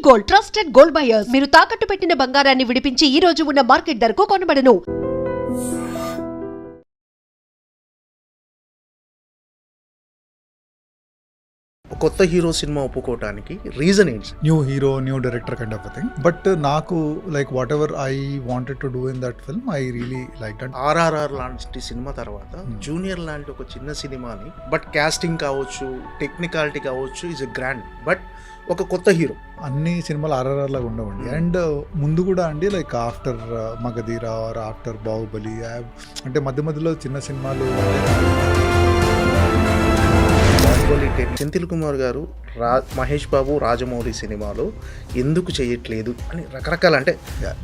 Gold, trusted gold buyers. మీరు తాకట్టు పెట్టిన బంగారాన్ని విడిపించి ఈ రోజు ఉన్న మార్కెట్ ధరకు కొనబడను. కొత్త హీరో సినిమా ఒప్పుకోవటానికి రీజన్ ఏంటి? New hero, new director kind of thing. But నాకు like whatever I wanted to do in that film I really like that. RRR లాంటి సినిమా తర్వాత జూనియర్ లాంటి ఒక చిన్న సినిమాని, బట్ కాస్టింగ్ కావచ్చు, టెక్నికాలిటీ కావచ్చు, ఇస్ ఎ గ్రాండ్, బట్ ఒక కొత్త హీరో. అన్ని సినిమాలు ఆర్ఆర్ఆర్ లాగా ఉండవండి. అండ్ ముందు కూడా అండి like after Magadheera or after Baahubali, అంటే మధ్య మధ్యలో చిన్న సినిమాలు. సెంథిల్ కుమార్ గారు మహేష్ బాబు రాజమౌళి సినిమాలో ఎందుకు చేయట్లేదు అని రకరకాల, అంటే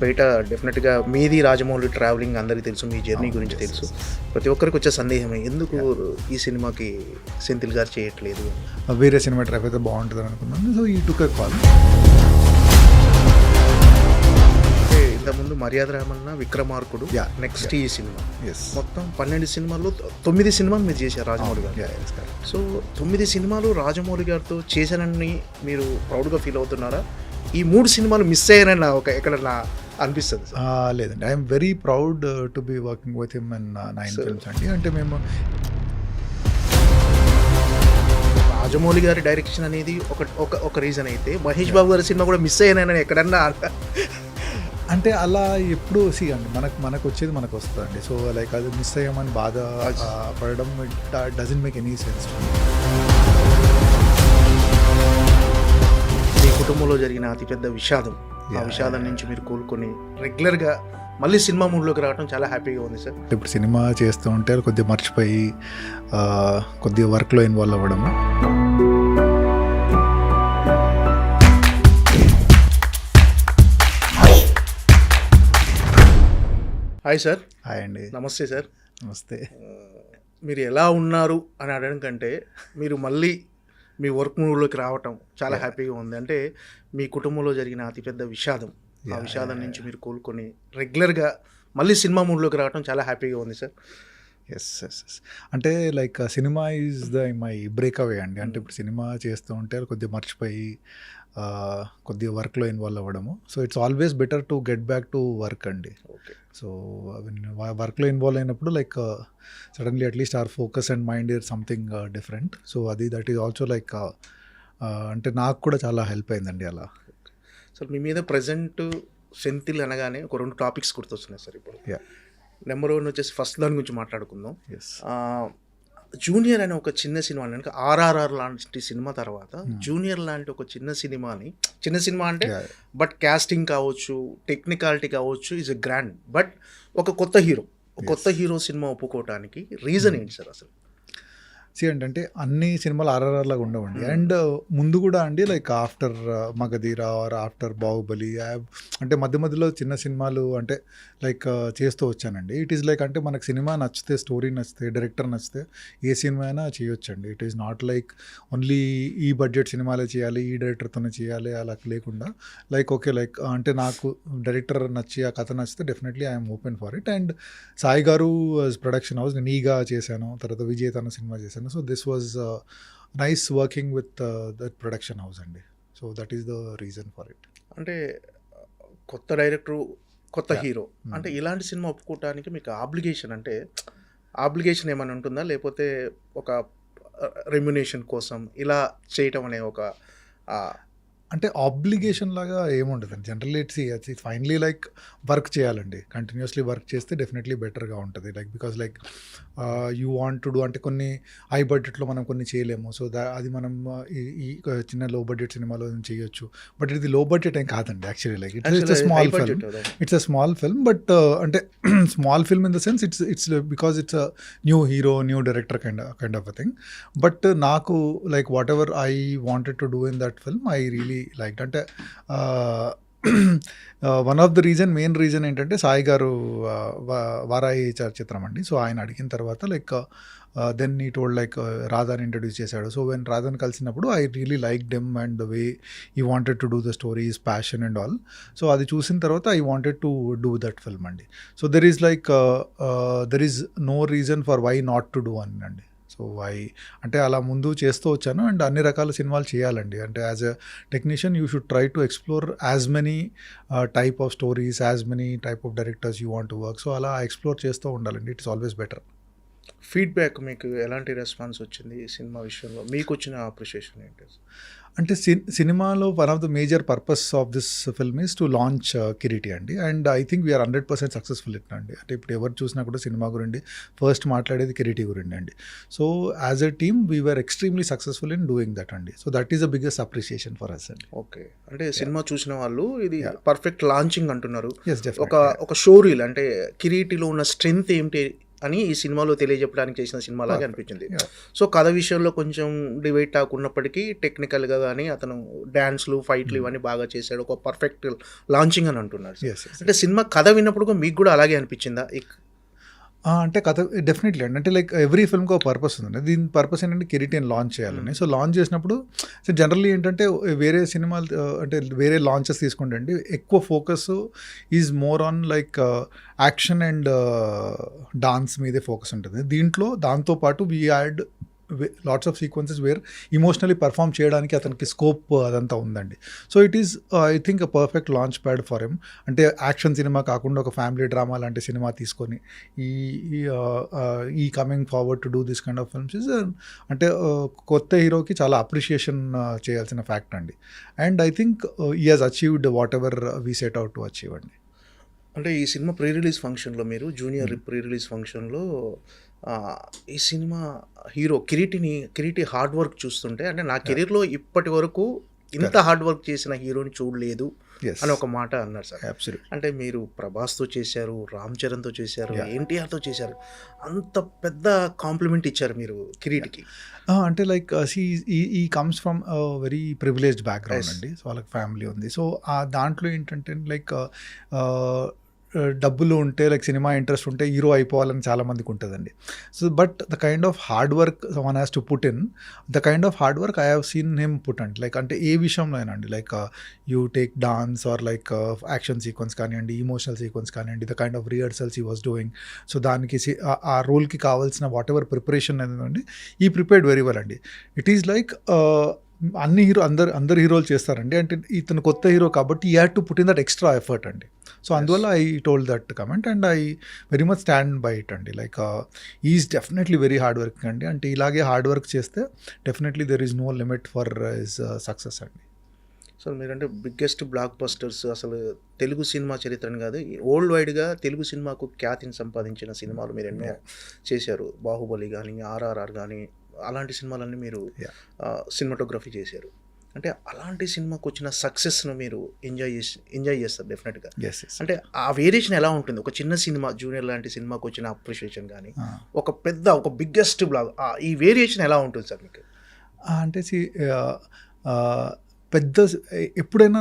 బయట డెఫినెట్గా మీది రాజమౌళి ట్రావెలింగ్ అందరికీ తెలుసు, మీ జర్నీ గురించి తెలుసు, ప్రతి ఒక్కరికి వచ్చే సందేహమే ఎందుకు ఈ సినిమాకి సెంథిల్ గారు చేయట్లేదు. వేరే సినిమా ట్రాక్ అయితే బాగుంటుంది అనుకున్నాను. So he took call. ఇంతకుముందు మర్యాద రామన్న, విక్రమార్కుడు, నెక్స్ట్ ఈ సినిమా, మొత్తం 12 సినిమాల్లో 9 సినిమాలు మీరు చేశారు రాజమౌళి గారు. సో 9 సినిమాలు రాజమౌళి గారితో చేశానని మీరు ప్రౌడ్గా ఫీల్ అవుతున్నారా? ఈ 3 సినిమాలు మిస్ అయ్యానని ఎక్కడ అనిపిస్తుంది? లేదండి, I'm very proud to be working with him in 9 films అండి. అంటే మేము రాజమౌళి గారి డైరెక్షన్ అనేది ఒక రీజన్ అయితే, మహేష్ బాబు గారి సినిమా కూడా మిస్ అయ్యానని ఎక్కడన్నా అంటే అలా ఎప్పుడు అండి మనకు వచ్చేది మనకు వస్తుందండి. సో లైక్ అది మిస్ అయ్యామని బాధ పడడం డజంట్ మేక్ ఎనీ సెన్స్. మీ కుటుంబంలో జరిగిన అతిపెద్ద విషాదం, ఆ విషాదం నుంచి మీరు కోలుకొని రెగ్యులర్గా మళ్ళీ సినిమా మూడ్లోకి రావడం చాలా హ్యాపీగా ఉంది సార్. ఇప్పుడు సినిమా చేస్తూ ఉంటే కొద్దిగా మర్చిపోయి కొద్దిగా వర్క్లో ఇన్వాల్వ్ అవ్వడము. Hi sir. హాయ్ అండి. నమస్తే సార్. నమస్తే. మీరు ఎలా ఉన్నారు అని అడగడం కంటే మీరు మళ్ళీ మీ వర్క్ మూడ్లోకి రావటం చాలా హ్యాపీగా ఉంది. అంటే మీ కుటుంబంలో జరిగిన అతిపెద్ద విషాదం, ఆ విషాదం నుంచి మీరు కోలుకొని రెగ్యులర్గా మళ్ళీ సినిమా మూడ్లోకి రావడం చాలా హ్యాపీగా ఉంది సార్. ఎస్. అంటే like cinema is my breakaway అండి. అంటే ఇప్పుడు సినిమా చేస్తూ ఉంటే కొద్దిగా మర్చిపోయి కొద్దిగా వర్క్లో ఇన్వాల్వ్ అవ్వడము. So it's always better to get back to work అండి. ఓకే. సో వర్క్లో ఇన్వాల్వ్ అయినప్పుడు like suddenly at least our focus and mind is something different. So that is also like అంటే నాకు కూడా చాలా హెల్ప్ అయిందండి అలా. సార్ మీ మీద ప్రజెంట్ సెంథిల్ అనగానే ఒక 2 టాపిక్స్ గుర్తొస్తున్నాయి సార్. ఇప్పుడు నెంబర్ 1 వచ్చేసి ఫస్ట్ దాని గురించి మాట్లాడుకుందాం. జూనియర్ అనే ఒక చిన్న సినిమా, అంటే ఆర్ఆర్ఆర్ లాంటి సినిమా తర్వాత జూనియర్ లాంటి ఒక చిన్న సినిమా అంటే బట్ కాస్టింగ్ కావచ్చు, టెక్నికాలిటీ కావచ్చు, ఇస్ ఎ గ్రాండ్, బట్ ఒక కొత్త హీరో సినిమా ఒప్పుకోవటానికి రీజన్ ఏంటి సార్ అసలు? అంటే అన్ని సినిమాలు ఆర్ఆర్ఆర్ లాగా ఉండవండి. అండ్ ముందు కూడా అండి like after Magadheera or after Baahubali, అంటే మధ్య మధ్యలో చిన్న సినిమాలు అంటే లైక్ చేస్తూ వచ్చానండి. ఇట్ ఈస్ లైక్ అంటే మనకు సినిమా నచ్చితే, స్టోరీ నచ్చితే, డైరెక్టర్ నచ్చితే ఏ సినిమా అయినా చేయొచ్చండి. It is not like only ఈ బడ్జెట్ సినిమాలే చేయాలి, ఈ డైరెక్టర్తోనే చేయాలి అలా లేకుండా లైక్ ఓకే లైక్ అంటే నాకు డైరెక్టర్ నచ్చి ఆ కథ నచ్చితే definitely I'm open for it. And Sai గారు ప్రొడక్షన్ హౌస్, నేను ఈగా చేశాను, తర్వాత విజయ్ తన సినిమా చేశాను. So this was nice working with that production house అండి. So that is the reason for it. అంటే కొత్త డైరెక్టరు, కొత్త హీరో, అంటే ఇలాంటి సినిమా ఒప్పుకోవటానికి మీకు ఆబ్లిగేషన్ ఏమైనా ఉంటుందా, లేకపోతే ఒక రెమ్యునేషన్ కోసం ఇలా చేయటం అనే ఒక అంటే ఆబ్లిగేషన్ లాగా ఏముంటుందండి. Generally it's finally like work చేయాలండి. కంటిన్యూస్లీ వర్క్ చేస్తే డెఫినెట్లీ బెటర్గా ఉంటుంది. Like because like you want to do, అంటే కొన్ని హై బడ్జెట్లో మనం కొన్ని చేయలేము. సో అది మనం ఈ చిన్న లో బడ్జెట్ సినిమాలో చేయొచ్చు. బట్ ఇది లో బడ్జెట్ ఏం కాదండి actually. Like it's a small film but అంటే small film in the sense it's because it's a new hero, new director kind of thing. But నాకు like whatever I wanted to do in that film I really like. అంటే one of the main reason ఏంటంటే సాయి గారు వారాయి చిత్రం అండి. So ఆయన అడిగిన తర్వాత like then he told like రాధాని ఇంట్రడ్యూస్ చేశాడు. సో వెన్ రాధాని కలిసినప్పుడు I really like them and the way he wanted to do the story, is passion and all. So అది చూసిన తర్వాత I wanted to do that film అండి. So there is no reason for why not to do అని అండి. So అంటే అలా ముందు చేస్తూ వచ్చాను అండ్ అన్ని రకాల సినిమాలు చేయాలండి. అంటే as a technician you should try to explore as many type of stories, as many type of directors you want to work. So అలా ఎక్స్ప్లోర్ చేస్తూ ఉండాలండి. It's always better. ఫీడ్బ్యాక్ మీకు ఎలాంటి రెస్పాన్స్ వచ్చింది ఈ సినిమా విషయంలో? మీకు వచ్చిన అప్రిషియేషన్ ఏంటి? అంటే సినిమాలో one of the major purpose of this film is to launch Kireeti అండి. And I think we are 100% successful అండి. అంటే ఇప్పుడు ఎవరు చూసినా కూడా సినిమా గురించి ఫస్ట్ మాట్లాడేది కిరీటి గురించి అండి. So as a team we are extremely successful in doing that అండి. So that is the biggest appreciation for us అండి. ఓకే, అంటే సినిమా చూసిన వాళ్ళు ఇది పర్ఫెక్ట్ లాంచింగ్ అంటున్నారు. ఒక షో రీల్ అంటే కిరీటిలో ఉన్న స్ట్రెంగ్త్ ఏంటి అని ఈ సినిమాలో తెలియజెప్పడానికి చేసిన సినిమా లాగా అనిపించింది. సో కథ విషయంలో కొంచెం డివైడ్ టాక్ ఉన్నప్పటికీ టెక్నికల్గా కానీ అతను డ్యాన్స్లు, ఫైట్లు ఇవన్నీ బాగా చేశాడు. ఒక పర్ఫెక్ట్ లాంచింగ్ అని అంటున్నారు. అంటే సినిమా కథ విన్నప్పుడు మీకు కూడా అలాగే అనిపించిందా? అంటే కథ డెఫినెట్లీ అండి. అంటే లైక్ ఎవ్రీ ఫిల్మ్కి ఒక పర్పస్ ఉందండి. దీని పర్పస్ ఏంటంటే కిరీటిని లాంచ్ చేయాలని. సో లాంచ్ చేసినప్పుడు సో జనరల్లీ ఏంటంటే వేరే సినిమాలు అంటే వేరే లాంచెస్ తీసుకుంటే అండి ఎక్కువ focus is more on like action and dance మీదే ఫోకస్ ఉంటుంది. దీంట్లో దాంతోపాటు we add lots of sequences where emotionally perform చేయడానికి అతనికి స్కోప్ అదంతా ఉందండి. So it is I think a perfect launch pad for him. అంటే యాక్షన్ సినిమా కాకుండా ఒక ఫ్యామిలీ డ్రామా లాంటి సినిమా తీసుకొని ఈ coming forward to do this kind of films is అంటే కొత్త హీరోకి చాలా అప్రిషియేషన్ చేయాల్సిన ఫ్యాక్ట్ అండి. And I think he has achieved what ever we set out to achieve అండి. అంటే ఈ సినిమా ప్రీ రిలీజ్ ఫంక్షన్లో మీరు జూనియర్ ప్రీ రిలీజ్ ఫంక్షన్లో ఈ సినిమా హీరో కిరీటి హార్డ్ వర్క్ చూస్తుంటే అంటే నా కెరీర్లో ఇప్పటి వరకు ఇంత హార్డ్ వర్క్ చేసిన హీరోని చూడలేదు అని ఒక మాట అన్నారు సార్. అంటే మీరు ప్రభాస్తో చేశారు, రామ్ చరణ్తో చేశారు, ఎన్టీఆర్తో చేశారు, అంత పెద్ద కాంప్లిమెంట్ ఇచ్చారు మీరు కిరీటికి. అంటే like he comes from very privileged background అండి. సో వాళ్ళకి ఫ్యామిలీ ఉంది. సో దాంట్లో ఏంటంటే లైక్ డబ్బులు ఉంటే లైక్ సినిమా ఇంట్రెస్ట్ ఉంటే హీరో అయిపోవాలని చాలామందికి ఉంటుందండి. So but the kind of hard work one has to put in, the kind of hard work I have seen him put అండి. లైక్ అంటే ఏ విషయంలో అయినా అండి, like you take dance or like action sequence కానివ్వండి, emotional sequence కానివ్వండి, the kind of rehearsals he was doing. So దానికి ఆ రోల్కి కావాల్సిన వాట్ ఎవర్ ప్రిపరేషన్ అనేది ఈ ప్రిపేర్డ్ వెరీ వెల్ అండి. ఇట్ ఈస్ లైక్ అందరు హీరోలు చేస్తారండి. అంటే ఇతను కొత్త హీరో కాబట్టి he had to put in that extra effort అండి. సో అందువల్ల I told that comment and I very much stand by it అండి. Like is definitely very hard working అండి. అంటే ఇలాగే హార్డ్ వర్క్ చేస్తే definitely there is no limit for his success అండి. So మీరంటే biggest black busters అసలు Telugu cinema చరిత్రని కాదు, వరల్డ్ వైడ్గా తెలుగు సినిమాకు ఖ్యాతిని సంపాదించిన సినిమాలు మీరు ఎన్నో చేశారు. బాహుబలి కానీ, ఆర్ఆర్ఆర్ కానీ, అలాంటి సినిమాలన్నీ మీరు సినిమాటోగ్రఫీ చేశారు. అంటే అలాంటి సినిమాకి వచ్చిన సక్సెస్ను మీరు ఎంజాయ్ చేస్తారు డెఫినెట్గా. అంటే ఆ వేరియేషన్ ఎలా ఉంటుంది? ఒక చిన్న సినిమా జూనియర్ లాంటి సినిమాకి వచ్చిన అప్రిషియేషన్ కానీ, ఒక బిగ్గెస్ట్ బ్లాగ్, ఈ వేరియేషన్ ఎలా ఉంటుంది సార్ మీకు? అంటే పెద్ద ఎప్పుడైనా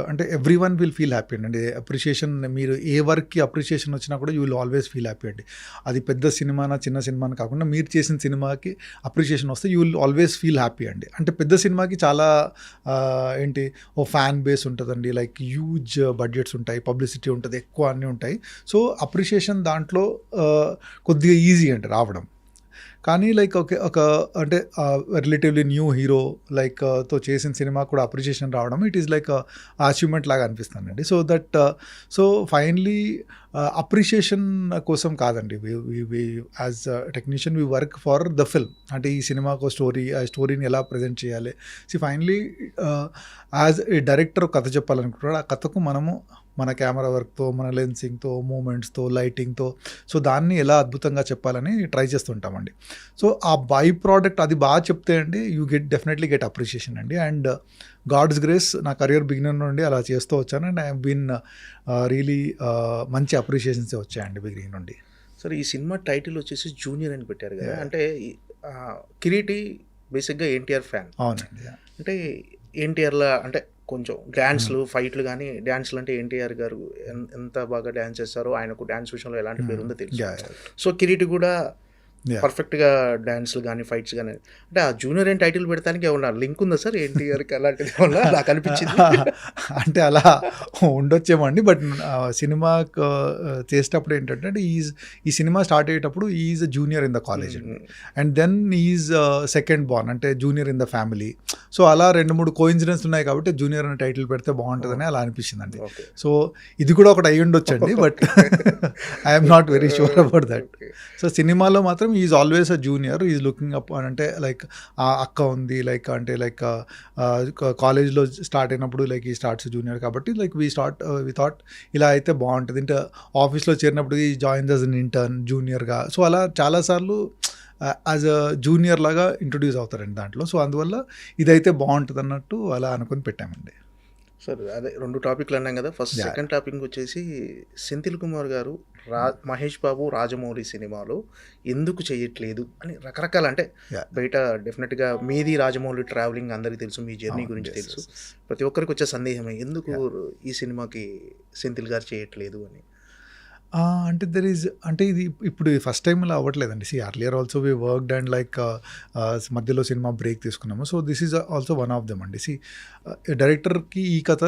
అంటే every one will feel happy అండి. అప్రిషియేషన్ మీరు ఏ వర్క్కి అప్రిషియేషన్ వచ్చినా కూడా you will always feel happy అండి. అది పెద్ద సినిమానా చిన్న సినిమానా కాకుండా మీరు చేసిన సినిమాకి అప్రిషియేషన్ వస్తే you will always feel happy అండి. అంటే పెద్ద సినిమాకి చాలా ఏంటి ఓ ఫ్యాన్ బేస్ ఉంటుందండి, లైక్ హ్యూజ్ బడ్జెట్స్ ఉంటాయి, పబ్లిసిటీ ఉంటుంది, ఎక్కువ అన్నీ ఉంటాయి. సో అప్రిషియేషన్ దాంట్లో కొద్దిగా ఈజీ అండి రావడం. కానీ లైక్ ఒక అంటే రిలేటివ్లీ న్యూ హీరో లైక్ తో చేసిన సినిమా కూడా అప్రిషియేషన్ రావడం ఇట్ ఈస్ లైక్ అచీవ్మెంట్ లాగా అనిపిస్తుందండి. సో ఫైనలీ అప్రిషియేషన్ కోసం కాదండి, as technician we work for the film. అంటే ఈ సినిమాకు ఆ స్టోరీని ఎలా ప్రజెంట్ చేయాలి. ఫైనలీ యాజ్ ఏ డైరెక్టర్ కథ చెప్పాలనుకుంటున్నాడు, ఆ కథకు మనము మన కెమెరా వర్క్తో, మన లెన్సింగ్తో, మూమెంట్స్తో, లైటింగ్తో సో దాన్ని ఎలా అద్భుతంగా చెప్పాలని ట్రై చేస్తుంటామండి. సో ఆ బై ప్రోడక్ట్ అది బాగా చెప్తే అండి యూ డెఫినెట్లీ గెట్ అప్రిషియేషన్ అండి. అండ్ గాడ్స్ గ్రేస్ నా కెరియర్ బిగినర్ నుండి అలా చేస్తూ వచ్చాను and I have been really మంచి అప్రిషియేషన్స్ వచ్చాయండి బిగినింగ్ నుండి. సరే, ఈ సినిమా టైటిల్ వచ్చేసి జూనియర్ అని పెట్టారు కదా, అంటే కిరీటి బేసిక్గా ఎన్టీఆర్ ఫ్యాన్. అవునండి. అంటే ఎన్టీఆర్లా అంటే కొంచెం డ్యాన్స్లు, ఫైట్లు కానీ, డ్యాన్స్లు అంటే ఎన్టీఆర్ గారు ఎంత బాగా డ్యాన్స్ చేస్తారో, ఆయనకు డ్యాన్స్ విషయంలో ఎలాంటి పేరు ఉందో తెలుసు. సో కిరీటి కూడా Yeah. పర్ఫెక్ట్గా డాన్స్లు కానీ ఫైట్స్ కానీ అంటే ఆ జూనియర్ అని టైటిల్ పెడతానికి ఏమన్నా లింక్ ఉందా సార్ ఎన్టీఆర్కి అలాంటిది ఏమన్నా నాకు అనిపించింది. అంటే అలా ఉండొచ్చేమో అండి. బట్ సినిమా చేసేటప్పుడు ఏంటంటే ఈ సినిమా స్టార్ట్ అయ్యేటప్పుడు is junior in the college and then is second born అంటే junior in the family. So అలా 2-3 కోఇన్సిడెన్స్ ఉన్నాయి కాబట్టి జూనియర్ అనే టైటిల్ పెడితే బాగుంటుందని అలా అనిపించిందండి. ఓకే. సో ఇది కూడా ఒకటి అయ్యి ఉండొచ్చండి, but I'm not very sure about that. So సినిమాలో మాత్రం is always a junior, is looking up అంటే లైక్ ఆ అక్క ఉంది లైక్ అంటే లైక్ కాలేజ్లో స్టార్ట్ అయినప్పుడు లైక్ ఈ స్టార్ట్స్ జూనియర్ కాబట్టి లైక్ వి థాట్ ఇలా అయితే బాగుంటుంది. అంటే ఆఫీస్లో చేరినప్పుడు he joins as an intern జూనియర్గా. సో అలా చాలాసార్లు యాజ్ అ జూనియర్ లాగా ఇంట్రొడ్యూస్ అవుతారండి దాంట్లో. సో అందువల్ల ఇదైతే బాగుంటుంది అన్నట్టు అలా అనుకుని పెట్టామండి. సార్ అదే 2 టాపిక్లు అన్నాం కదా. First Yeah. సెకండ్ టాపిక్ వచ్చేసి సెంథిల్ కుమార్ గారు మహేష్ బాబు రాజమౌళి సినిమాలో ఎందుకు చేయట్లేదు అని రకరకాల అంటే Yeah. బయట డెఫినెట్గా మీది రాజమౌళి ట్రావెలింగ్ అందరికీ తెలుసు, మీ జర్నీ గురించి Yes, తెలుసు. yes, yes. ప్రతి ఒక్కరికి వచ్చే సందేహమే ఎందుకు ఈ సినిమాకి సెంథిల్ గారు చేయట్లేదు అని. అంటే అంటే ఇది ఇప్పుడు ఫస్ట్ టైం ఇలా అవ్వట్లేదండి. Earlier also we worked and like మధ్యలో సినిమా బ్రేక్ తీసుకున్నాము. So this is also one of them అండి. డైరెక్టర్కి ఈ కథ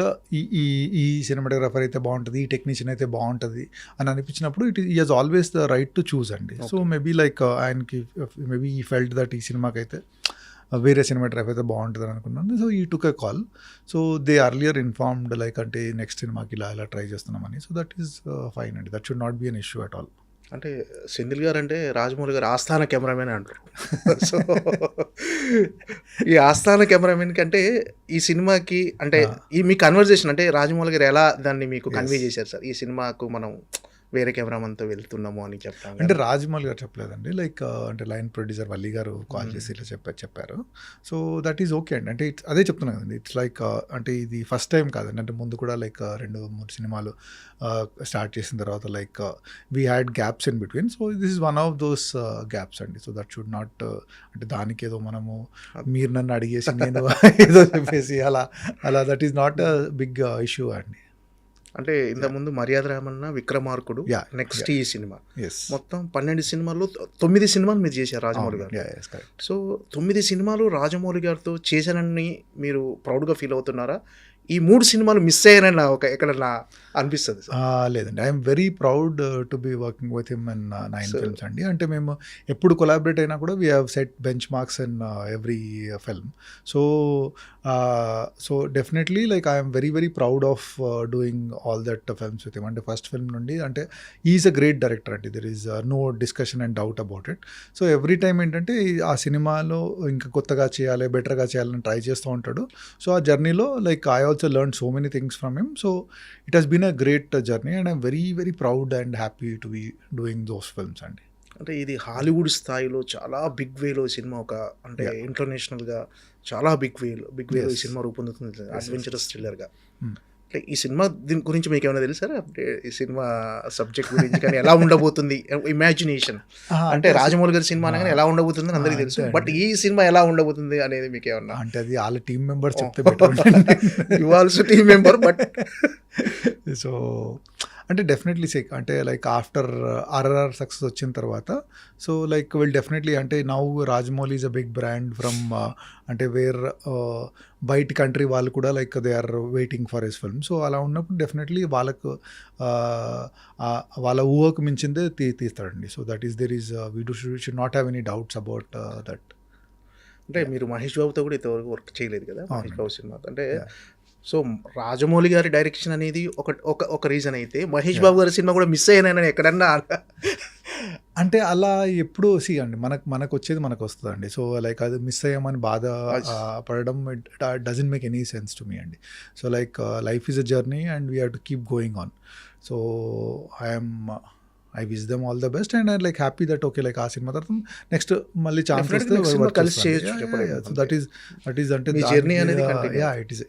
ఈ సినిమాటోగ్రాఫర్ అయితే బాగుంటుంది, ఈ టెక్నీషియన్ అయితే బాగుంటుంది అని అనిపించినప్పుడు ఈ has always the right to choose అండి. సో మేబీ లైక్ ఆయనకి మేబీ ఈ ఫెల్ట్ దట్ ఈ సినిమాకి అయితే వేరే సినిమాటోగ్రఫీ అయితే బాగుంటుంది అని అనుకున్నాను. So he took a call. So they earlier informed like అంటే నెక్స్ట్ సినిమాకి ఇలా ట్రై చేస్తున్నామని. సో దట్ ఈస్ ఫైన్ అండి. That should not be an issue at all. అంటే సెంథిల్ గారు అంటే రాజమౌళి గారు ఆస్థాన కెమెరామెన్ అంటారు. సో ఈ ఆస్థాన కెమెరామెన్ కంటే ఈ సినిమాకి అంటే ఈ మీ కన్వర్జేషన్ అంటే రాజమౌళి గారు ఎలా దాన్ని మీకు కన్వే చేశారు సార్, ఈ సినిమాకు మనం వేరే కెమెరామన్తో వెళ్తున్నాము అని చెప్తాను. అంటే రాజమౌళి గారు చెప్పలేదండి. లైక్ అంటే లైన్ ప్రొడ్యూసర్ వల్లి గారు కాల్ చేసి ఇలా చెప్పారు. సో దట్ ఈజ్ ఓకే అండి. అంటే అదే చెప్తున్నాను కదండి. ఇట్స్ లైక్ అంటే ఇది ఫస్ట్ టైం కాదండి. అంటే ముందు కూడా లైక్ 2-3 సినిమాలు స్టార్ట్ చేసిన తర్వాత like we had gaps in between. So this is one of those gaps అండి. సో దట్ షుడ్ నాట్ అంటే దానికి ఏదో మనము మీరు నన్ను అడిగేసి నేను ఏదో చెప్పేసి అలా that is not a big issue అండి. అంటే ఇంతకుముందు మర్యాద రామన్న, విక్రమార్కుడు, నెక్స్ట్ ఈ సినిమా మొత్తం 12 సినిమాల్లో 9 సినిమాలు మీరు చేశారు రాజమౌళి గారు. సో 9 సినిమాలు రాజమౌళి గారితో చేశానని మీరు ప్రౌడ్గా ఫీల్ అవుతున్నారా? ఈ 3 సినిమాలు మిస్ అయ్యారని ఎక్కడన్నా అనిపిస్తుంది? లేదండి, I'm very proud to be working with him in 9 films అండి. అంటే మేము ఎప్పుడు కొలాబరేట్ అయినా కూడా we have set benchmarks in every film. So definitely like I'm very proud of doing all that films with him. అంటే first film నుండి అంటే is a great director అండి. There is no discussion and doubt about it. So every time ఏంటంటే ఆ సినిమాలో ఇంకా కొత్తగా చేయాలి, బెటర్గా చేయాలని ట్రై చేస్తూ ఉంటాడు. సో ఆ జర్నీలో like I also learn so many things from him. So it has been a great journey and I'm very proud and happy to be doing those films అండి. అంటే ఇది హాలీవుడ్ స్థాయిలో చాలా బిగ్ వేలో సినిమా ఒక అంటే ఇంటర్నేషనల్గా చాలా బిగ్ వేలో ఈ సినిమా రూపొందుతుంది, అడ్వెంచరస్ థ్రిల్లర్గా. అంటే ఈ సినిమా దీని గురించి మీకు ఏమైనా తెలుసారా? అంటే ఈ సినిమా సబ్జెక్ట్ గురించి కానీ ఎలా ఉండబోతుంది, ఇమాజినేషన్ అంటే రాజమౌళి గారి సినిమా అనగానే ఎలా ఉండబోతుంది అని అందరికీ తెలుసు, బట్ ఈ సినిమా ఎలా ఉండబోతుంది అనేది మీకు ఏమన్నా అంటే అది వాళ్ళ టీమ్ మెంబర్స్ చెప్తే better. You also team member but so అంటే డెఫినెట్లీ అంటే లైక్ ఆఫ్టర్ ఆర్ఆర్ఆర్ సక్సెస్ వచ్చిన తర్వాత సో లైక్ విల్ డెఫినెట్లీ అంటే now Rajamouli is a big brand from అంటే వేర్ బయట కంట్రీ వాళ్ళు కూడా like they are waiting for his film. So అలా ఉన్నప్పుడు డెఫినెట్లీ వాళ్ళకు వాళ్ళ ఊహకు మించిందే తీస్తాడండి. So that is there is we should not have any doubts about that. అంటే మీరు మహేష్ బాబుతో కూడా ఇంతవరకు వర్క్ చేయలేదు కదా మహేష్ బాబు సినిమా అంటే. సో రాజమౌళి గారి డైరెక్షన్ అనేది ఒక రీజన్ అయితే మహేష్ బాబు గారి సినిమా కూడా మిస్ అయ్యానని ఎక్కడన్నా అంటే అలా ఎప్పుడూ అండి మనకు వచ్చేది మనకు వస్తుందండి. సో లైక్ అది మిస్ అయ్యామని బాధ పడడం doesn't make any sense to me అండి. So like life is a journey and we have to keep going on. So I wish them all the best and I like happy that okay like ఆ cinema తర్వాత next మళ్ళీ chance వస్తే that is అంటే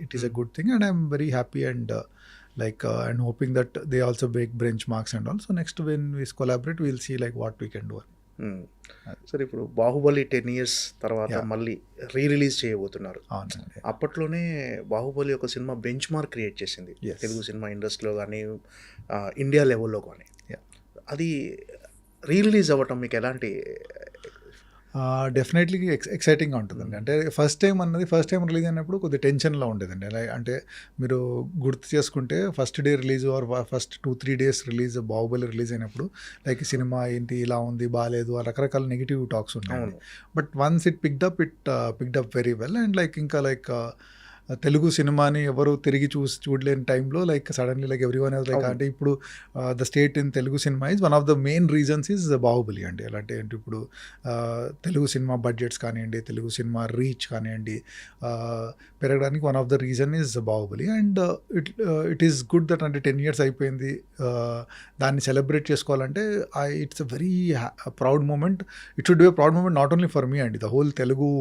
it is a good thing and I'm very happy and like and hoping that they also break benchmarks and all. So next when we collaborate we'll see like what we can do. సరే, ఇప్పుడు Baahubali 10 years తర్వాత మళ్ళీ release చేయబోతున్నారు. అప్పట్లోనే బాహుబలి ఒక cinema bench mark create చేసింది Telugu cinema ఇండస్ట్రీలో కానీ ఇండియా లెవెల్లో కానీ. అది రిలీజ్ అవ్వటం మీకు ఎలాంటి డెఫినెట్లీ ఎక్సైటింగ్గా ఉంటుందండి. అంటే ఫస్ట్ టైం రిలీజ్ అయినప్పుడు కొద్దిగా టెన్షన్లో ఉండేదండి. అంటే మీరు గుర్తు చేసుకుంటే first day release are first 2-3 days release Baahubali release అయినప్పుడు లైక్ సినిమా ఏంటి ఇలా ఉంది బాగాలేదు రకరకాల నెగిటివ్ టాక్స్ ఉన్నాయి. But once it picked up very well and like ఇంకా లైక్ తెలుగు సినిమాని ఎవరు తిరిగి చూడలేని టైంలో like suddenly like everyone like అంటే ఇప్పుడు the state in Telugu cinema is one of the main reasons is Baahubali అండి. ఎలా అంటే ఇప్పుడు తెలుగు సినిమా బడ్జెట్స్ కానివ్వండి, తెలుగు సినిమా రీచ్ కానివ్వండి పెరగడానికి one of the reason is Baahubali. And it is good that అంటే 10 years అయిపోయింది, దాన్ని సెలబ్రేట్ చేసుకోవాలంటే it's a very proud moment. It should be a proud moment not only for me అండి, the whole Telugu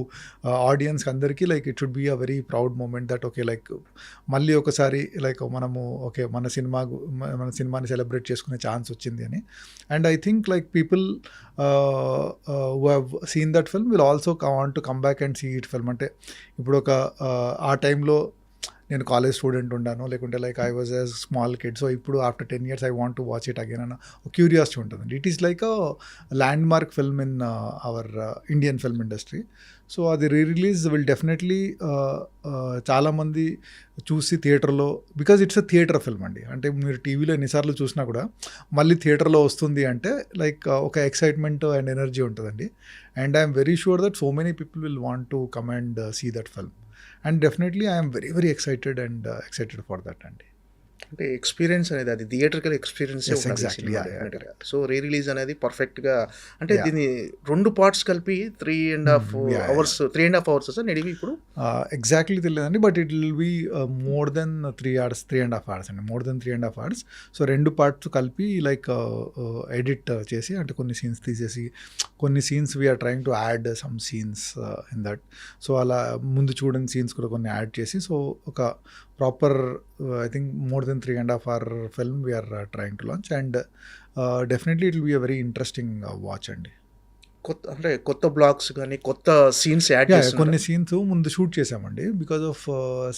audience అందరికీ like it should be a very proud moment that okay like మళ్ళీ ఒకసారి like మనము okay మన సినిమాని celebrate చేసుకునే chance వచ్చింది అని. And I think like people who have seen that film will also want to come back and see it film. అంటే ఇప్పుడు ఒక ఆ టైంలో నేను కాలేజ్ స్టూడెంట్ ఉన్నాను, లేకుంటే like I was a small kid, so ఇప్పుడు after 10 years I want to watch it again అన్న క్యూరియాసిటీ ఉంటుందండి. It is like a landmark film in our Indian film industry. So అది release will definitely చాలామంది చూసి థియేటర్లో, because it's a theatre film అండి. అంటే మీరు టీవీలో ఎన్నిసార్లు చూసినా కూడా మళ్ళీ థియేటర్లో వస్తుంది అంటే లైక్ ఒక ఎక్సైట్మెంట్ అండ్ ఎనర్జీ ఉంటుందండి. And I'm very sure that so many people will want to come and see that film. And definitely I'm very very excited for that అండి. అంటే ఎక్స్పీరియన్స్ అనేది అది theatrical experience. So re release అనేది పర్ఫెక్ట్గా అంటే దీన్ని 2 parts కలిపి 3.5 hours sir నడివి ఇప్పుడు ఎగ్జాక్ట్లీ తెలియదండి, but it will be more than 3.5 hours అండి, more than 3.5 hours. So 2 parts కలిపి లైక్ ఎడిట్ చేసి అంటే కొన్ని సీన్స్ తీసేసి కొన్ని scenes we're trying to add some scenes in that. So అలా ముందు చూడని సీన్స్ కూడా కొన్ని యాడ్ చేసి సో ఒక proper I think more than 3.5 hour film we're trying to launch. And definitely it will be a very interesting watch అండి. కొత్త blogs కానీ కొత్త సీన్స్ యాడ్ చేసి కొన్ని సీన్స్ ముందు షూట్ చేసామండి, బికాజ్ ఆఫ్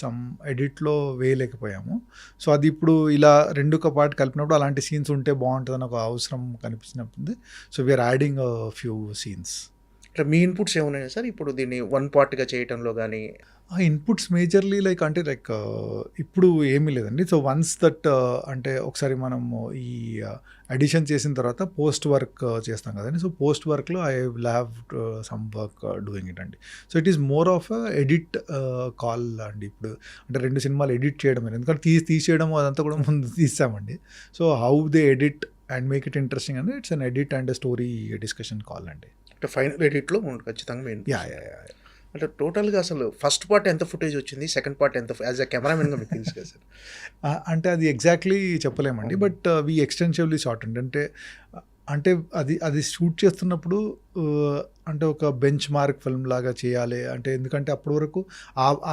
సమ్ ఎడిట్లో వేయలేకపోయాము. సో అది ఇప్పుడు ఇలా 2 పార్ట్ కలిపినప్పుడు అలాంటి సీన్స్ ఉంటే బాగుంటుందని ఒక అవసరం కనిపించినప్పుడు so we're adding few scenes. అంటే మీ ఇన్పుట్స్ ఏమున్నాయి సార్ ఇప్పుడు దీన్ని 1 partగా చేయటంలో కానీ? ఆ ఇన్పుట్స్ మేజర్లీ లైక్ అంటే లైక్ ఇప్పుడు ఏమీ లేదండి. సో వన్స్ దట్ అంటే ఒకసారి మనము ఈ అడిషన్ చేసిన తర్వాత పోస్ట్ వర్క్ చేస్తాం కదండి. సో పోస్ట్ వర్క్లో I will have some work doing it అండి. So it is more of edit call అండి. ఇప్పుడు అంటే 2 సినిమాలు ఎడిట్ చేయడం, ఎందుకంటే తీసేయడం అదంతా కూడా ముందు తీసామండి. So how they edit and make it interesting అండి, it's an edit and story discussion call అండి. అంటే ఫైనల్ ఎడిట్లో ఖచ్చితంగా మెయిన్. అంటే టోటల్గా అసలు ఫస్ట్ పార్ట్ ఎంత ఫుటేజ్ వచ్చింది, సెకండ్ పార్ట్ ఎంత యాజ్ అ కెమెరామెన్గా మీకు తెలుసు కదా సార్? అంటే అది ఎగ్జాక్ట్లీ చెప్పలేమండి, బట్ వీ ఎక్స్టెన్సివ్లీ షార్ట్ అండి. అంటే అది షూట్ చేస్తున్నప్పుడు అంటే ఒక బెంచ్ మార్క్ ఫిల్మ్ లాగా చేయాలి అంటే, ఎందుకంటే అప్పటి వరకు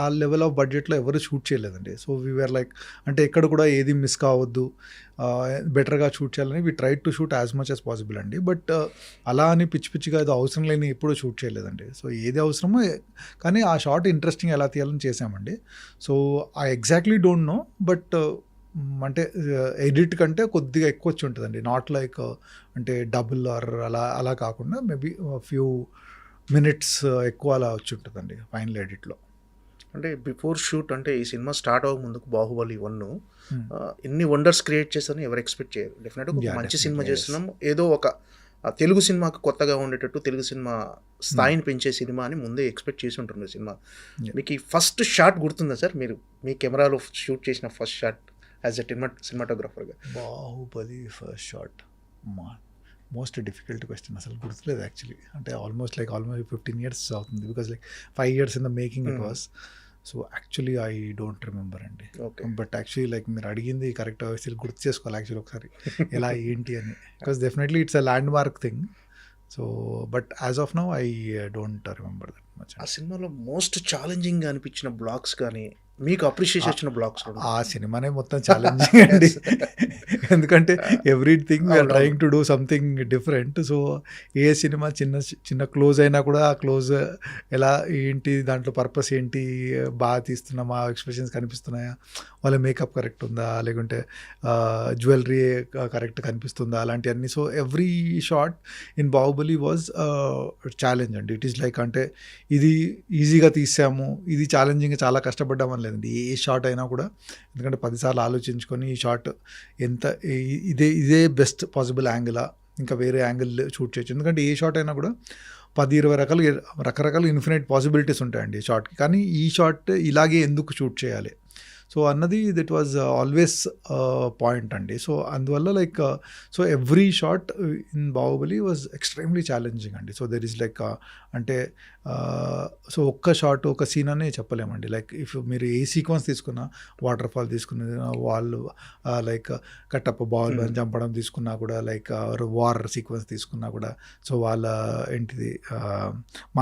ఆ లెవెల్ ఆఫ్ బడ్జెట్లో ఎవరు షూట్ చేయలేదండి. సో వీఆర్ లైక్ అంటే ఎక్కడ కూడా ఏది మిస్ కావద్దు, బెటర్గా షూట్ చేయాలని we try to shoot as much as possible అండి. బట్ అలా అని పిచ్చిగా ఏదో అవసరం లేని ఎప్పుడూ షూట్ చేయలేదండి. సో ఏది అవసరమో కానీ ఆ షార్ట్ ఇంట్రెస్టింగ్ ఎలా తీయాలని చేసామండి. So I exactly don't know, but అంటే ఎడిట్ కంటే కొద్దిగా ఎక్కువ వచ్చి ఉంటుందండి. నాట్ లైక్ అంటే డబుల్ ఆర్ అలా కాకుండా మేబీ ఫ్యూ మినిట్స్ ఎక్కువ అలా వచ్చి ఉంటుందండి ఫైనల్ ఎడిట్లో. అంటే బిఫోర్ షూట్ అంటే ఈ సినిమా స్టార్ట్ అవ్వక ముందుకు బాహుబలి 1 ఎన్ని వండర్స్ క్రియేట్ చేస్తారని ఎవరు ఎక్స్పెక్ట్ చేయరు. డెఫినెట్గా మంచి సినిమా చేస్తున్నాం, ఏదో ఒక తెలుగు సినిమాకు కొత్తగా ఉండేటట్టు తెలుగు సినిమా స్థాయిని పెంచే సినిమా అని ముందే ఎక్స్పెక్ట్ చేసి ఉంటుంది సినిమా. మీకు ఈ ఫస్ట్ షాట్ గుర్తుందా సార్? మీరు మీ కెమెరాలో షూట్ చేసిన ఫస్ట్ షాట్ యాజ్ ఎ సినిమాటోగ్రాఫర్గా? Baahubali first shot most difficult question, అసలు గుర్తులేదు యాక్చువల్లీ. అంటే ఆల్మోస్ట్ 15 years అవుతుంది, because 5 years in the making it was. So actually I don't remember అండి. బట్ యాక్చువల్లీ మీరు అడిగింది కరెక్ట్, గుర్తు చేసుకోవాలి యాక్చువల్లీ ఒకసారి ఎలా ఏంటి అని, because definitely it's a land mark thing. So but as of now I don't remember that much. ఆ సినిమాలో మోస్ట్ ఛాలెంజింగ్గా అనిపించిన బ్లాగ్స్ కానీ మీకు అప్రిషియేషన్ వచ్చిన బ్లాక్స్ ఆ సినిమానే మొత్తం ఛాలెంజింగ్ అండి. ఎందుకంటే everything we're trying to do something different. So ఏ సినిమా చిన్న క్లోజ్ అయినా కూడా ఆ క్లోజ్ ఎలా ఏంటి, దాంట్లో పర్పస్ ఏంటి, బాగా తీస్తున్నామా, ఎక్స్ప్రెషన్స్ కనిపిస్తున్నాయా, వాళ్ళ మేకప్ కరెక్ట్ ఉందా, లేకుంటే జ్యువెలరీ కరెక్ట్ కనిపిస్తుందా, అలాంటివన్నీ. So every shot in Baahubali was challenge అండి. ఇట్ ఈస్ లైక్ అంటే ఇది ఈజీగా తీసాము, ఇది ఛాలెంజింగ్ చాలా కష్టపడ్డామని లేదండి. ఏ షాట్ అయినా కూడా ఎందుకంటే 10 సార్లు ఆలోచించుకొని ఈ షాట్ ఎంత ఇదే బెస్ట్ పాసిబుల్ యాంగిలా, ఇంకా వేరే యాంగిల్ షూట్ చేయొచ్చు. ఎందుకంటే ఏ షాట్ అయినా కూడా 10-20 రకరకాల ఇన్ఫినైట్ పాసిబిలిటీస్ ఉంటాయండి షాట్కి. కానీ ఈ షాట్ ఇలాగే ఎందుకు షూట్ చేయాలి సో అన్నది దట్ వాజ్ ఆల్వేస్ పాయింట్ అండి. సో అందువల్ల like so every shot in Baahubali was extremely challenging అండి. సో దెర్ ఈస్ లైక్ అంటే సో ఒక్క షాట్ ఒక సీన్ అనే చెప్పలేమండి. లైక్ ఇఫ్ మీరు ఏ సీక్వెన్స్ తీసుకున్నా, వాటర్ ఫాల్ తీసుకున్నది, వాళ్ళు లైక్ కట్టప్ప బాహుబలిని చంపడం తీసుకున్నా కూడా, లైక్ వార్ సీక్వెన్స్ తీసుకున్నా కూడా, సో వాళ్ళ ఏంటిది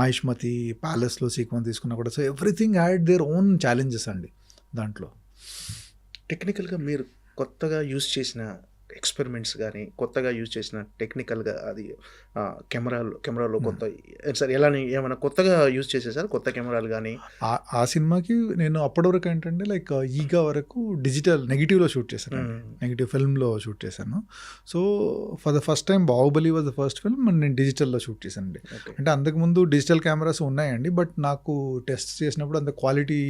మాహిష్మతి ప్యాలెస్లో సీక్వెన్స్ తీసుకున్నా కూడా, so everything had their own challenges అండి దాంట్లో. టెక్నికల్గా మీరు కొత్తగా యూజ్ చేసిన ఎక్స్పెరిమెంట్స్ కానీ, కొత్తగా యూజ్ చేసిన టెక్నికల్గా అది కెమెరాలో కొత్త సార్ ఎలా ఏమైనా కొత్తగా యూజ్ చేసేసారు కొత్త కెమెరాలు కానీ? ఆ సినిమాకి నేను అప్పటి వరకు ఏంటంటే లైక్ ఈగా వరకు డిజిటల్ నెగిటివ్లో షూట్ చేశాను, నెగిటివ్ ఫిల్మ్లో షూట్ చేశాను. So for the first time Baahubali was the first film నేను డిజిటల్లో షూట్ చేశానండి. అంటే అంతకుముందు డిజిటల్ కెమెరాస్ ఉన్నాయండి, బట్ నాకు టెస్ట్ చేసినప్పుడు అంత క్వాలిటీ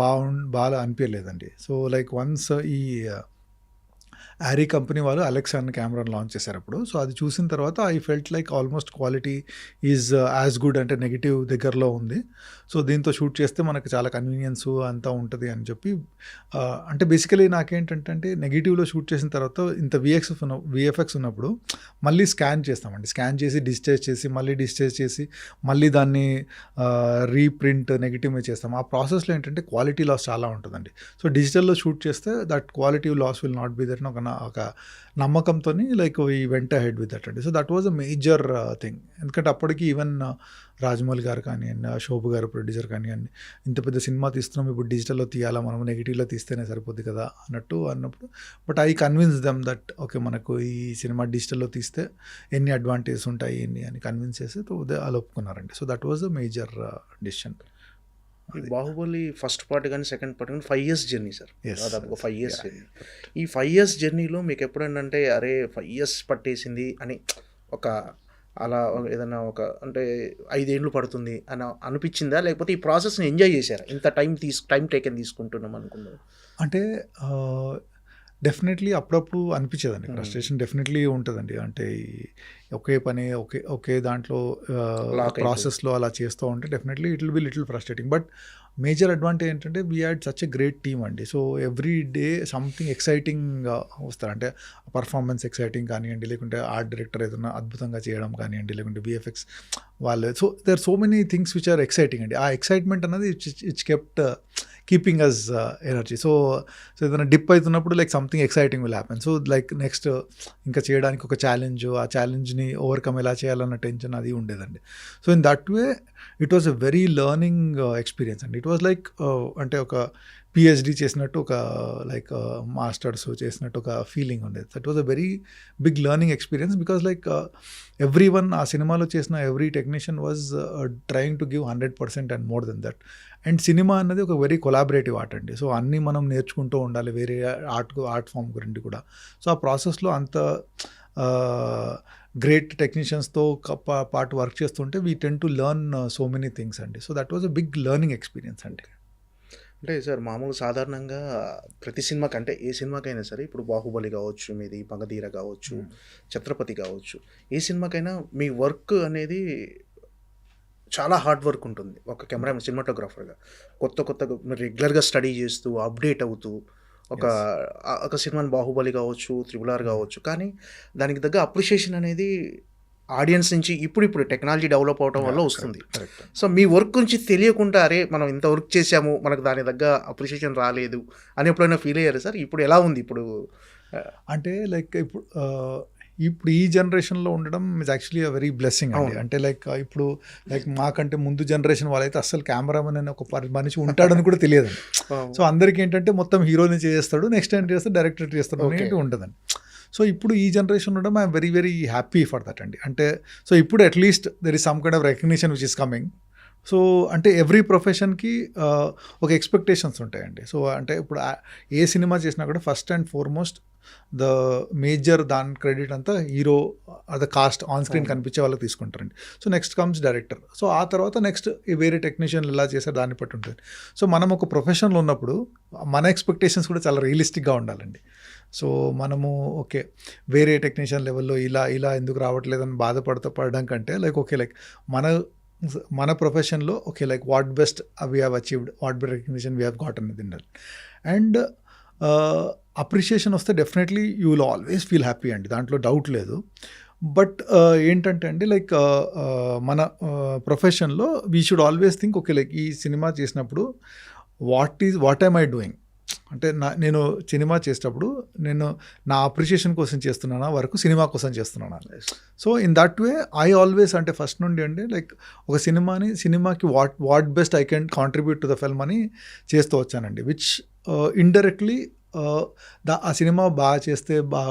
బాగా అనిపించలేదండి. సో లైక్ వన్స్ ఈ ఆరీ కంపెనీ వాళ్ళు అలెక్సా అన్న కెమెరాని లాంచ్ చేశారు అప్పుడు. సో అది చూసిన తర్వాత I felt like almost quality is as good, అంటే నెగిటివ్ దగ్గరలో ఉంది. సో దీంతో షూట్ చేస్తే మనకు చాలా కన్వీనియన్స్ అంతా ఉంటుంది అని చెప్పి అంటే బేసికలీ నాకేంటంటే నెగిటివ్లో షూట్ చేసిన తర్వాత ఇంత విఎఫ్ఎక్స్ ఉన్నప్పుడు మళ్ళీ స్కాన్ చేస్తామండి. స్కాన్ చేసి డిజిటైజ్ చేసి మళ్ళీ డిజిటైజ్ చేసి మళ్ళీ దాన్ని రీప్రింట్ నెగిటివ్ మీద చేస్తాం. ఆ ప్రాసెస్లో ఏంటంటే క్వాలిటీ లాస్ చాలా ఉంటుందండి. సో డిజిటల్లో షూట్ చేస్తే that quality loss will not be that ఒక నమ్మకంతో లైక్ ఈ వెంట హెడ్ విత్ దట్ అండి. So that was a major thing. ఎందుకంటే అప్పటికి ఈవెన్ రాజమౌళి గారు కానివ్వండి, శోభు గారు ప్రొడ్యూసర్ కానివ్వండి, ఇంత పెద్ద సినిమా తీస్తున్నాం, ఇప్పుడు డిజిటల్లో తీయాలా, మనం నెగిటివ్లో తీస్తేనే సరిపోద్ది కదా అన్నప్పుడు but I convince them that okay మనకు ఈ సినిమా డిజిటల్లో తీస్తే ఎన్ని అడ్వాంటేజెస్ ఉంటాయి ఎన్ని అని కన్విన్స్ చేసి అలా ఒప్పుకున్నారండి. So that was a major decision. Baahubali first part కానీ సెకండ్ పార్ట్ కానీ 5 years జర్నీ సార్, దాదాపు 5 years జర్నీ. ఈ 5 years జర్నీలో మీకు ఎప్పుడంటే అరే 5 years పట్టేసింది అని ఒక అలా ఏదైనా ఒక అంటే 5 ఏళ్ళు పడుతుంది అని అనిపించిందా, లేకపోతే ఈ ప్రాసెస్ని ఎంజాయ్ చేశారా? ఇంత టైం టేకెన్ తీసుకుంటున్నాం అనుకున్నారు అంటే డెఫినెట్లీ అప్పుడప్పుడు అనిపించేదండి, ఫ్రస్ట్రేషన్ డెఫినెట్లీ ఉంటుందండి. అంటే ఒకే పని ఒకే దాంట్లో ప్రాసెస్లో అలా చేస్తూ ఉంటే definitely it will be little frustrating. But major advantage ఏంటంటే we had such a great team అండి. So every day something exciting వస్తారు. అంటే పర్ఫార్మెన్స్ ఎక్సైటింగ్ కానివ్వండి, లేకుంటే ఆర్ట్ డైరెక్టర్ ఏదైనా అద్భుతంగా చేయడం కానివ్వండి, లేకుంటే విఎఫ్ఎక్స్ వాళ్ళు. So there so many things which are exciting అండి. ఆ ఎక్సైట్మెంట్ అన్నది it's kept keeping us energy. So ఏదైనా డిప్ అవుతున్నప్పుడు like something exciting will happen. So like next ఇంకా చేయడానికి ఒక ఛాలెంజ్, ఆ ఛాలెంజ్ని ఓవర్కమ్ ఎలా చేయాలన్న టెన్షన్ అది ఉండేదండి. So in that way it was a very learning experience అండి. ఇట్ వాజ్ లైక్ అంటే ఒక పిహెచ్డి చేసినట్టు, ఒక లైక్ మాస్టర్స్ చేసినట్టు ఒక ఫీలింగ్ ఉండేది. That was a very big learning experience because like everyone ఆ సినిమాలో చేసిన every technician was trying to give 100% and more than that. And సినిమా అన్నది ఒక వెరీ కొలాబరేటివ్ ఆర్ట్ అండి. సో అన్నీ మనం నేర్చుకుంటూ ఉండాలి వేరే ఆర్ట్ ఫామ్ గురించి కూడా. సో ఆ ప్రాసెస్లో అంత గ్రేట్ టెక్నీషియన్స్తో పాటు వర్క్ చేస్తుంటే we tend to learn so many things అండి. So that was a big learning experience అండి. అంటే సార్ మామూలు సాధారణంగా ప్రతి సినిమాకి అంటే ఏ సినిమాకైనా సరే, ఇప్పుడు బాహుబలి కావచ్చు, మీది మగధీర కావచ్చు, ఛత్రపతి కావచ్చు, ఏ సినిమాకైనా మీ వర్క్ అనేది చాలా హార్డ్ వర్క్ ఉంటుంది. ఒక కెమెరా సినిమాటోగ్రాఫర్గా కొత్తగా మీరు రెగ్యులర్గా స్టడీ చేస్తూ అప్డేట్ అవుతూ ఒక సినిమాని బాహుబలి కావచ్చు, RRR కావచ్చు, కానీ దానికి తగ్గ అప్రిషియేషన్ అనేది ఆడియన్స్ నుంచి ఇప్పుడు టెక్నాలజీ డెవలప్ అవడం వల్ల వస్తుంది. సో మీ వర్క్ గురించి తెలియకుండా అరే మనం ఇంత వర్క్ చేసాము, మనకు దాని తగ్గ అప్రిషియేషన్ రాలేదు అని ఎప్పుడైనా ఫీల్ అయ్యారు సార్? ఇప్పుడు ఎలా ఉంది ఇప్పుడు? అంటే లైక్ ఇప్పుడు ఇప్పుడు ఈ జనరేషన్లో ఉండడం is actually a very blessing అండి. అంటే లైక్ ఇప్పుడు లైక్ మాకంటే ముందు జనరేషన్ వాళ్ళైతే అసలు కెమెరామెన్ అని ఒక మనిషి ఉంటాడని కూడా తెలియదు. సో అందరికీ ఏంటంటే మొత్తం హీరోని చేస్తాడు, నెక్స్ట్ టైం చేస్తాడు, డైరెక్టర్ చేస్తాడు అనేది ఉంటుందండి. సో ఇప్పుడు ఈ జనరేషన్ ఉండడం I'm very very happy for that అండి. అంటే సో ఇప్పుడు at least there is some kind of recognition which is coming. So అంటే ఎవ్రీ ప్రొఫెషన్కి ఒక ఎక్స్పెక్టేషన్స్ ఉంటాయండి. సో అంటే ఇప్పుడు ఏ సినిమా చేసినా కూడా first and foremost the major దాని క్రెడిట్ అంతా hero the cost on screen కనిపించే వాళ్ళకి తీసుకుంటారండి. So next comes director. So ఆ తర్వాత నెక్స్ట్ వేరే టెక్నీషియన్లు ఎలా చేశారు దాన్ని బట్టి ఉంటుంది. సో మనం ఒక ప్రొఫెషన్లో ఉన్నప్పుడు మన ఎక్స్పెక్టేషన్స్ కూడా చాలా రియలిస్టిక్గా ఉండాలండి. సో మనము ఓకే వేరే టెక్నీషియన్ లెవెల్లో ఇలా ఎందుకు రావట్లేదని పడడం కంటే లైక్ ఓకే లైక్ మన ప్రొఫెషన్లో okay like what best we have achieved, what best recognition we have got అనేది ఉండాలి. అండ్ అప్రిషియేషన్ వస్తే definitely you will always feel happy అండి, దాంట్లో డౌట్ లేదు. బట్ ఏంటంటే అండి లైక్ మన ప్రొఫెషన్లో we should always think okay like ఈ సినిమా చేసినప్పుడు వాట్ ఐమ్ ఐ డూయింగ్, అంటే నేను సినిమా చేసేటప్పుడు నేను నా అప్రిషియేషన్ కోసం చేస్తున్నానా వరకు సినిమా కోసం చేస్తున్నానా. So in that way I always అంటే ఫస్ట్ నుండి అండి లైక్ ఒక సినిమాకి what best I can contribute to the film అని చేస్తూ వచ్చానండి. విచ్ ఇండైరెక్ట్లీ ఆ సినిమా బాగా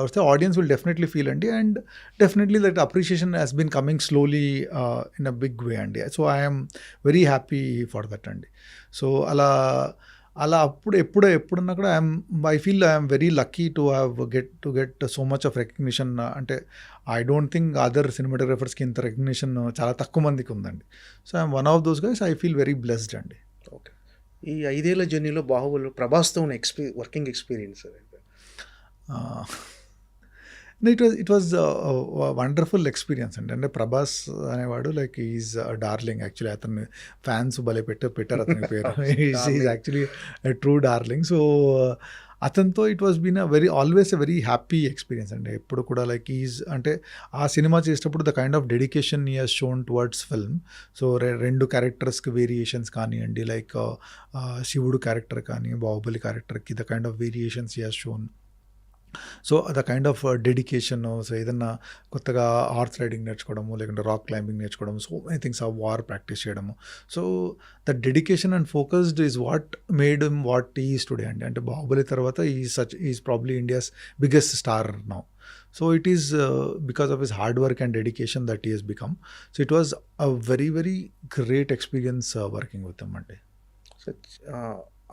వస్తే ఆడియన్స్ విల్ డెఫినెట్లీ ఫీల్ అండి. And definitely that appreciation has been coming slowly in a big way అండి. So I'm very happy for that అండి. So అలా ఎప్పుడన్నా కూడా I feel I'm very lucky to get so much of recognition. అంటే I don't think other సినిమాటోగ్రఫర్స్కి ఇంత recognition చాలా తక్కువ మందికి ఉందండి. So I'm one of those guys. I feel very blessed అండి. ఓకే, ఈ 5 ఏళ్ల జర్నీలో బాహుబలి ప్రభాస్తో ఉన్న working experience it was wonderful experience అండి. అంటే ప్రభాస్ అనేవాడు లైక్ ఈజ్ డార్లింగ్. యాక్చువల్లీ అతన్ని ఫ్యాన్స్ భలే పెట్టారు అతని పేరు. Is actually true darling. So అతనితో it was been always a very happy experience అండి. ఎప్పుడు కూడా లైక్ అంటే ఆ సినిమా చేసేటప్పుడు the kind of dedication he has shown towards film. So 2 క్యారెక్టర్స్కి వేరియేషన్స్ కానివ్వండి, లైక్ శివుడు క్యారెక్టర్ కానీ బాహుబలి క్యారెక్టర్కి the kind of variations he has shown. So the kind of dedication. So ఏదన్నా కొత్తగా హార్స్ రైడింగ్ నేర్చుకోవడము, లేకుంటే రాక్ క్లైంబింగ్ నేర్చుకోవడం, సో మెనీ థింగ్స్ ఆ వార్ ప్రాక్టీస్ చేయడము. So the dedication and focused is what made him what is today అండి. అంటే బాహుబలి తర్వాత is probably India's biggest star now. So it is because of his hard work and dedication that he has become. So it was a very very great experience working with him అంటే.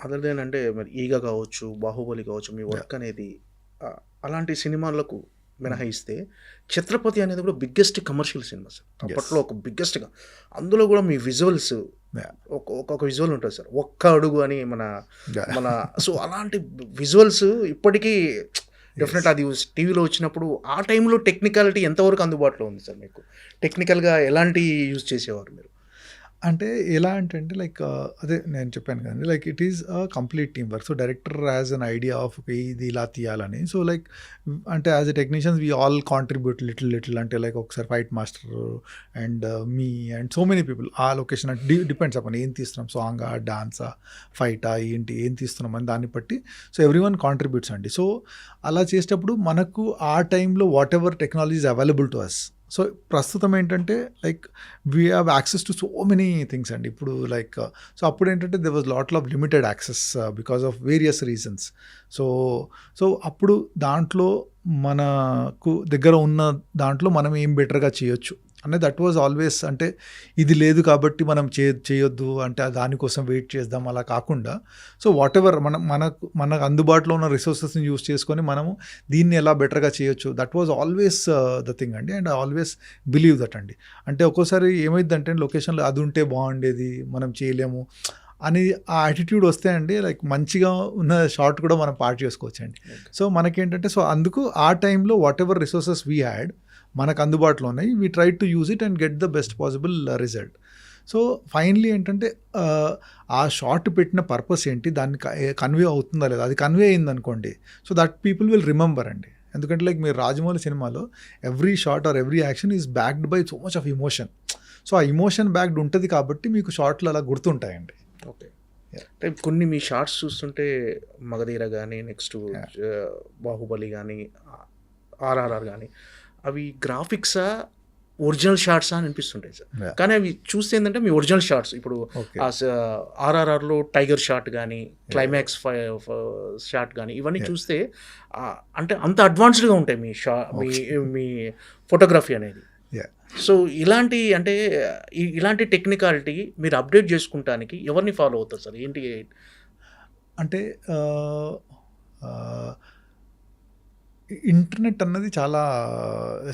Other then అంటే మరి ఈగ కావచ్చు, బాహుబలి కావచ్చు, మీ work అనేది అలాంటి సినిమాలకు మినహాయిస్తే ఛత్రపతి అనేది కూడా బిగ్గెస్ట్ కమర్షియల్ సినిమా సార్. అప్పట్లో ఒక బిగ్గెస్ట్గా, అందులో కూడా మీ విజువల్స్ ఒక విజువల్ ఉంటుంది సార్, ఒక్క అడుగు అని మన సో అలాంటి విజువల్స్ ఇప్పటికీ డెఫినెట్ అది టీవీలో వచ్చినప్పుడు ఆ టైంలో టెక్నికాలిటీ ఎంతవరకు అందుబాటులో ఉంది సార్ మీకు? టెక్నికల్గా ఎలాంటి యూజ్ చేసేవారు మీరు? అంటే ఎలా అంటే లైక్ అదే నేను చెప్పాను కదండి, like it is a complete team work. So director has an idea of ఇది ఇలా తీయాలని. సో లైక్ అంటే as a technicians we all contribute little అంటే లైక్ ఒకసారి fight master and me and so many people ఆ location అంటే depends upon ఏం తీస్తున్నాం, సాంగా, డాన్సా, ఫైటా, ఏం తీస్తున్నాం అని దాన్ని బట్టి సో ఎవ్రీ వన్ కాంట్రిబ్యూట్స్ అండి. సో అలా చేసేటప్పుడు మనకు ఆ టైంలో whatever technology is available to us. So ప్రస్తుతం ఏంటంటే like we have access to so many things అండి. ఇప్పుడు లైక్ సో అప్పుడు ఏంటంటే there was lot of limited access because of various reasons. So అప్పుడు దాంట్లో మనకు దగ్గర ఉన్న దాంట్లో మనం ఏం బెటర్గా చేయొచ్చు అంటే దట్ వాజ్ ఆల్వేస్. అంటే ఇది లేదు కాబట్టి మనం చేయొద్దు అంటే దానికోసం వెయిట్ చేద్దాం అలా కాకుండా సో వాట్ ఎవర్ మనకు అందుబాటులో ఉన్న రిసోర్సెస్ని యూస్ చేసుకొని మనము దీన్ని ఎలా బెటర్గా చేయొచ్చు, that was always the thing అండి. And I always believe that అండి. అంటే ఒక్కోసారి ఏమైందంటే లొకేషన్లో అది ఉంటే బాగుండేది, మనం చేయలేము అని ఆ యాటిట్యూడ్ వస్తే అండి లైక్ మంచిగా ఉన్న షార్ట్ కూడా మనం పార్ట్ చేసుకోవచ్చు అండి. సో మనకేంటంటే సో అందుకు ఆ టైంలో what ever resources we had మనకు అందుబాటులో ఉన్నాయి, we try to use it and get the best possible result. So finally ఏంటంటే ఆ షార్ట్ పెట్టిన పర్పస్ ఏంటి, దాన్ని కన్వే అవుతుందా లేదా, అది కన్వే అయింది అనుకోండి so that people will remember అండి. ఎందుకంటే లైక్ మీరు రాజమౌళి సినిమాలో every shot or every action is backed by so much of emotion. So ఆ ఇమోషన్ బ్యాక్డ్ ఉంటుంది కాబట్టి మీకు షార్ట్లు అలా గుర్తుంటాయండి. ఓకే, అంటే కొన్ని మీ షార్ట్స్ చూస్తుంటే మగధీర కానీ, నెక్స్ట్ బాహుబలి కానీ, RRR కానీ, అవి గ్రాఫిక్సా ఒరిజినల్ షార్ట్సా అని అనిపిస్తుంటాయి సార్. Yeah. కానీ అవి చూస్తే ఏంటంటే మీ ఒరిజినల్ షార్ట్స్ ఇప్పుడు Okay. ఆర్ఆర్ఆర్లో టైగర్ షాట్ కానీ క్లైమాక్స్ షాట్ కానీ ఇవన్నీ చూస్తే అంటే అంత అడ్వాన్స్డ్గా ఉంటాయి మీ ఫోటోగ్రఫీ అనేది. Yeah. సో ఇలాంటి అంటే ఇలాంటి టెక్నికాలిటీ మీరు అప్డేట్ చేసుకుంటానికి ఎవరిని ఫాలో అవుతారు సార్? ఏంటి అంటే ఇంటర్నెట్ అన్నది చాలా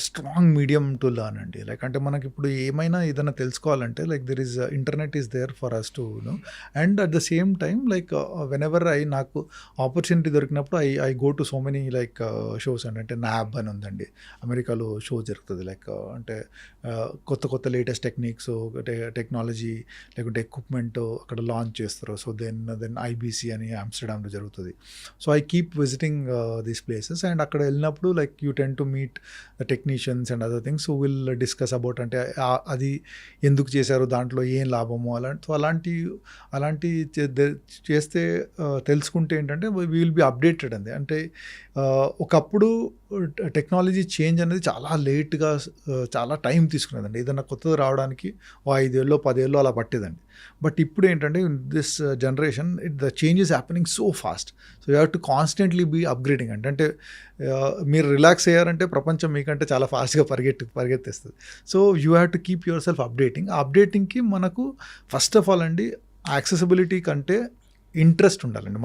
స్ట్రాంగ్ మీడియం టు లర్న్ అండి. లైక్ అంటే మనకి ఇప్పుడు ఏమైనా ఏదైనా తెలుసుకోవాలంటే like there is internet is there for us to know. And at the same time like whenever నాకు ఆపర్చునిటీ దొరికినప్పుడు I go to so many like shows అండి. అంటే నాబ్ అని ఉందండి, అమెరికాలో షో జరుగుతుంది. లైక్ అంటే కొత్త లేటెస్ట్ టెక్నిక్స్, టెక్నాలజీ లేకుంటే ఎక్విప్మెంట్ అక్కడ లాంచ్ చేస్తారు. సో దెన్ ఐబీసీ అని ఆమ్స్టర్డామ్లో జరుగుతుంది. So I keep visiting these places and అక్కడ వెళ్ళినప్పుడు like you ten to meet the technicians and other things. So will discuss about అంటే అది ఎందుకు చేశారు, దాంట్లో ఏం లాభము, అలాంటి చేస్తే తెలుసుకుంటే ఏంటంటే వీ విల్ బి అప్డేటెడ్ అండి. అంటే ఒకప్పుడు టెక్నాలజీ చేంజ్ అనేది చాలా లేట్గా చాలా టైం తీసుకునేదండి. ఏదైనా కొత్తది రావడానికి 5 ఏళ్ళు 10 ఏళ్ళు అలా పట్టేదండి. బట్ ఇప్పుడు ఏంటంటే this generation the change is happening so fast. So you have to constantly be upgrading అంటే మీరు రిలాక్స్ అయ్యారంటే ప్రపంచం మీకంటే చాలా ఫాస్ట్గా పరిగెత్తేస్తుంది. So you have to keep yourself updating. ఆ అప్డేటింగ్కి మనకు ఫస్ట్ ఆఫ్ ఆల్ అండి యాక్సెసిబిలిటీ కంటే ఇంట్రెస్ట్ ఉండాలండి.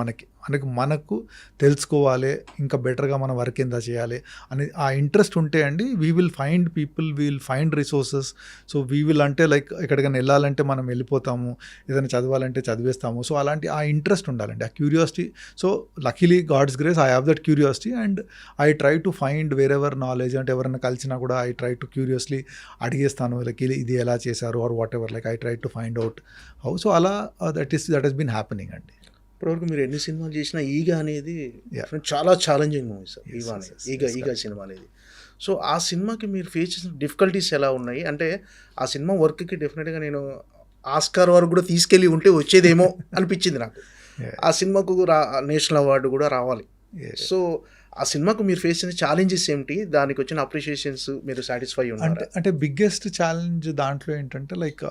మనకు తెలుసుకోవాలి, ఇంకా బెటర్గా మన వర్క్ ఎంత చేయాలి అని ఆ ఇంట్రెస్ట్ ఉంటే అండి we will find people, we will find resources. So we will అంటే లైక్ ఎక్కడికైనా వెళ్ళాలంటే మనం వెళ్ళిపోతాము, ఏదైనా చదవాలంటే చదివేస్తాము. సో అలాంటి ఆ ఇంట్రెస్ట్ ఉండాలండి, ఆ curiosity. So luckily God's grace I have that curiosity and I try to find wherever knowledge. అంటే ఎవరైనా కలిసినా కూడా ఐ ట్రై టు క్యూరియస్లీ అడిగేస్తాను, లైక్ ఇది ఎలా చేశారు or whatever, like I try to find out how. So అలా that has been happening అండి. ఇప్పటివరకు మీరు ఎన్ని సినిమాలు చేసినా ఈగా అనేది చాలా challenging movie sir. Eega cinema అనేది. సో ఆ సినిమాకి మీరు ఫేస్ చేసిన డిఫికల్టీస్ ఎలా ఉన్నాయి? అంటే ఆ సినిమా వర్క్కి డెఫినెట్గా నేను ఆస్కార్ వరకు కూడా తీసుకెళ్ళి ఉంటే వచ్చేదేమో అనిపించింది నాకు. ఆ సినిమాకు నేషనల్ అవార్డు కూడా రావాలి. సో ఆ సినిమాకు మీరు ఫేస్ చేసిన ఛాలెంజెస్ ఏమిటి, దానికి వచ్చిన అప్రిషియేషన్స్ మీరు సాటిస్ఫై ఉన్నారు? అంటే బిగ్గెస్ట్ ఛాలెంజ్ దాంట్లో ఏంటంటే లైక్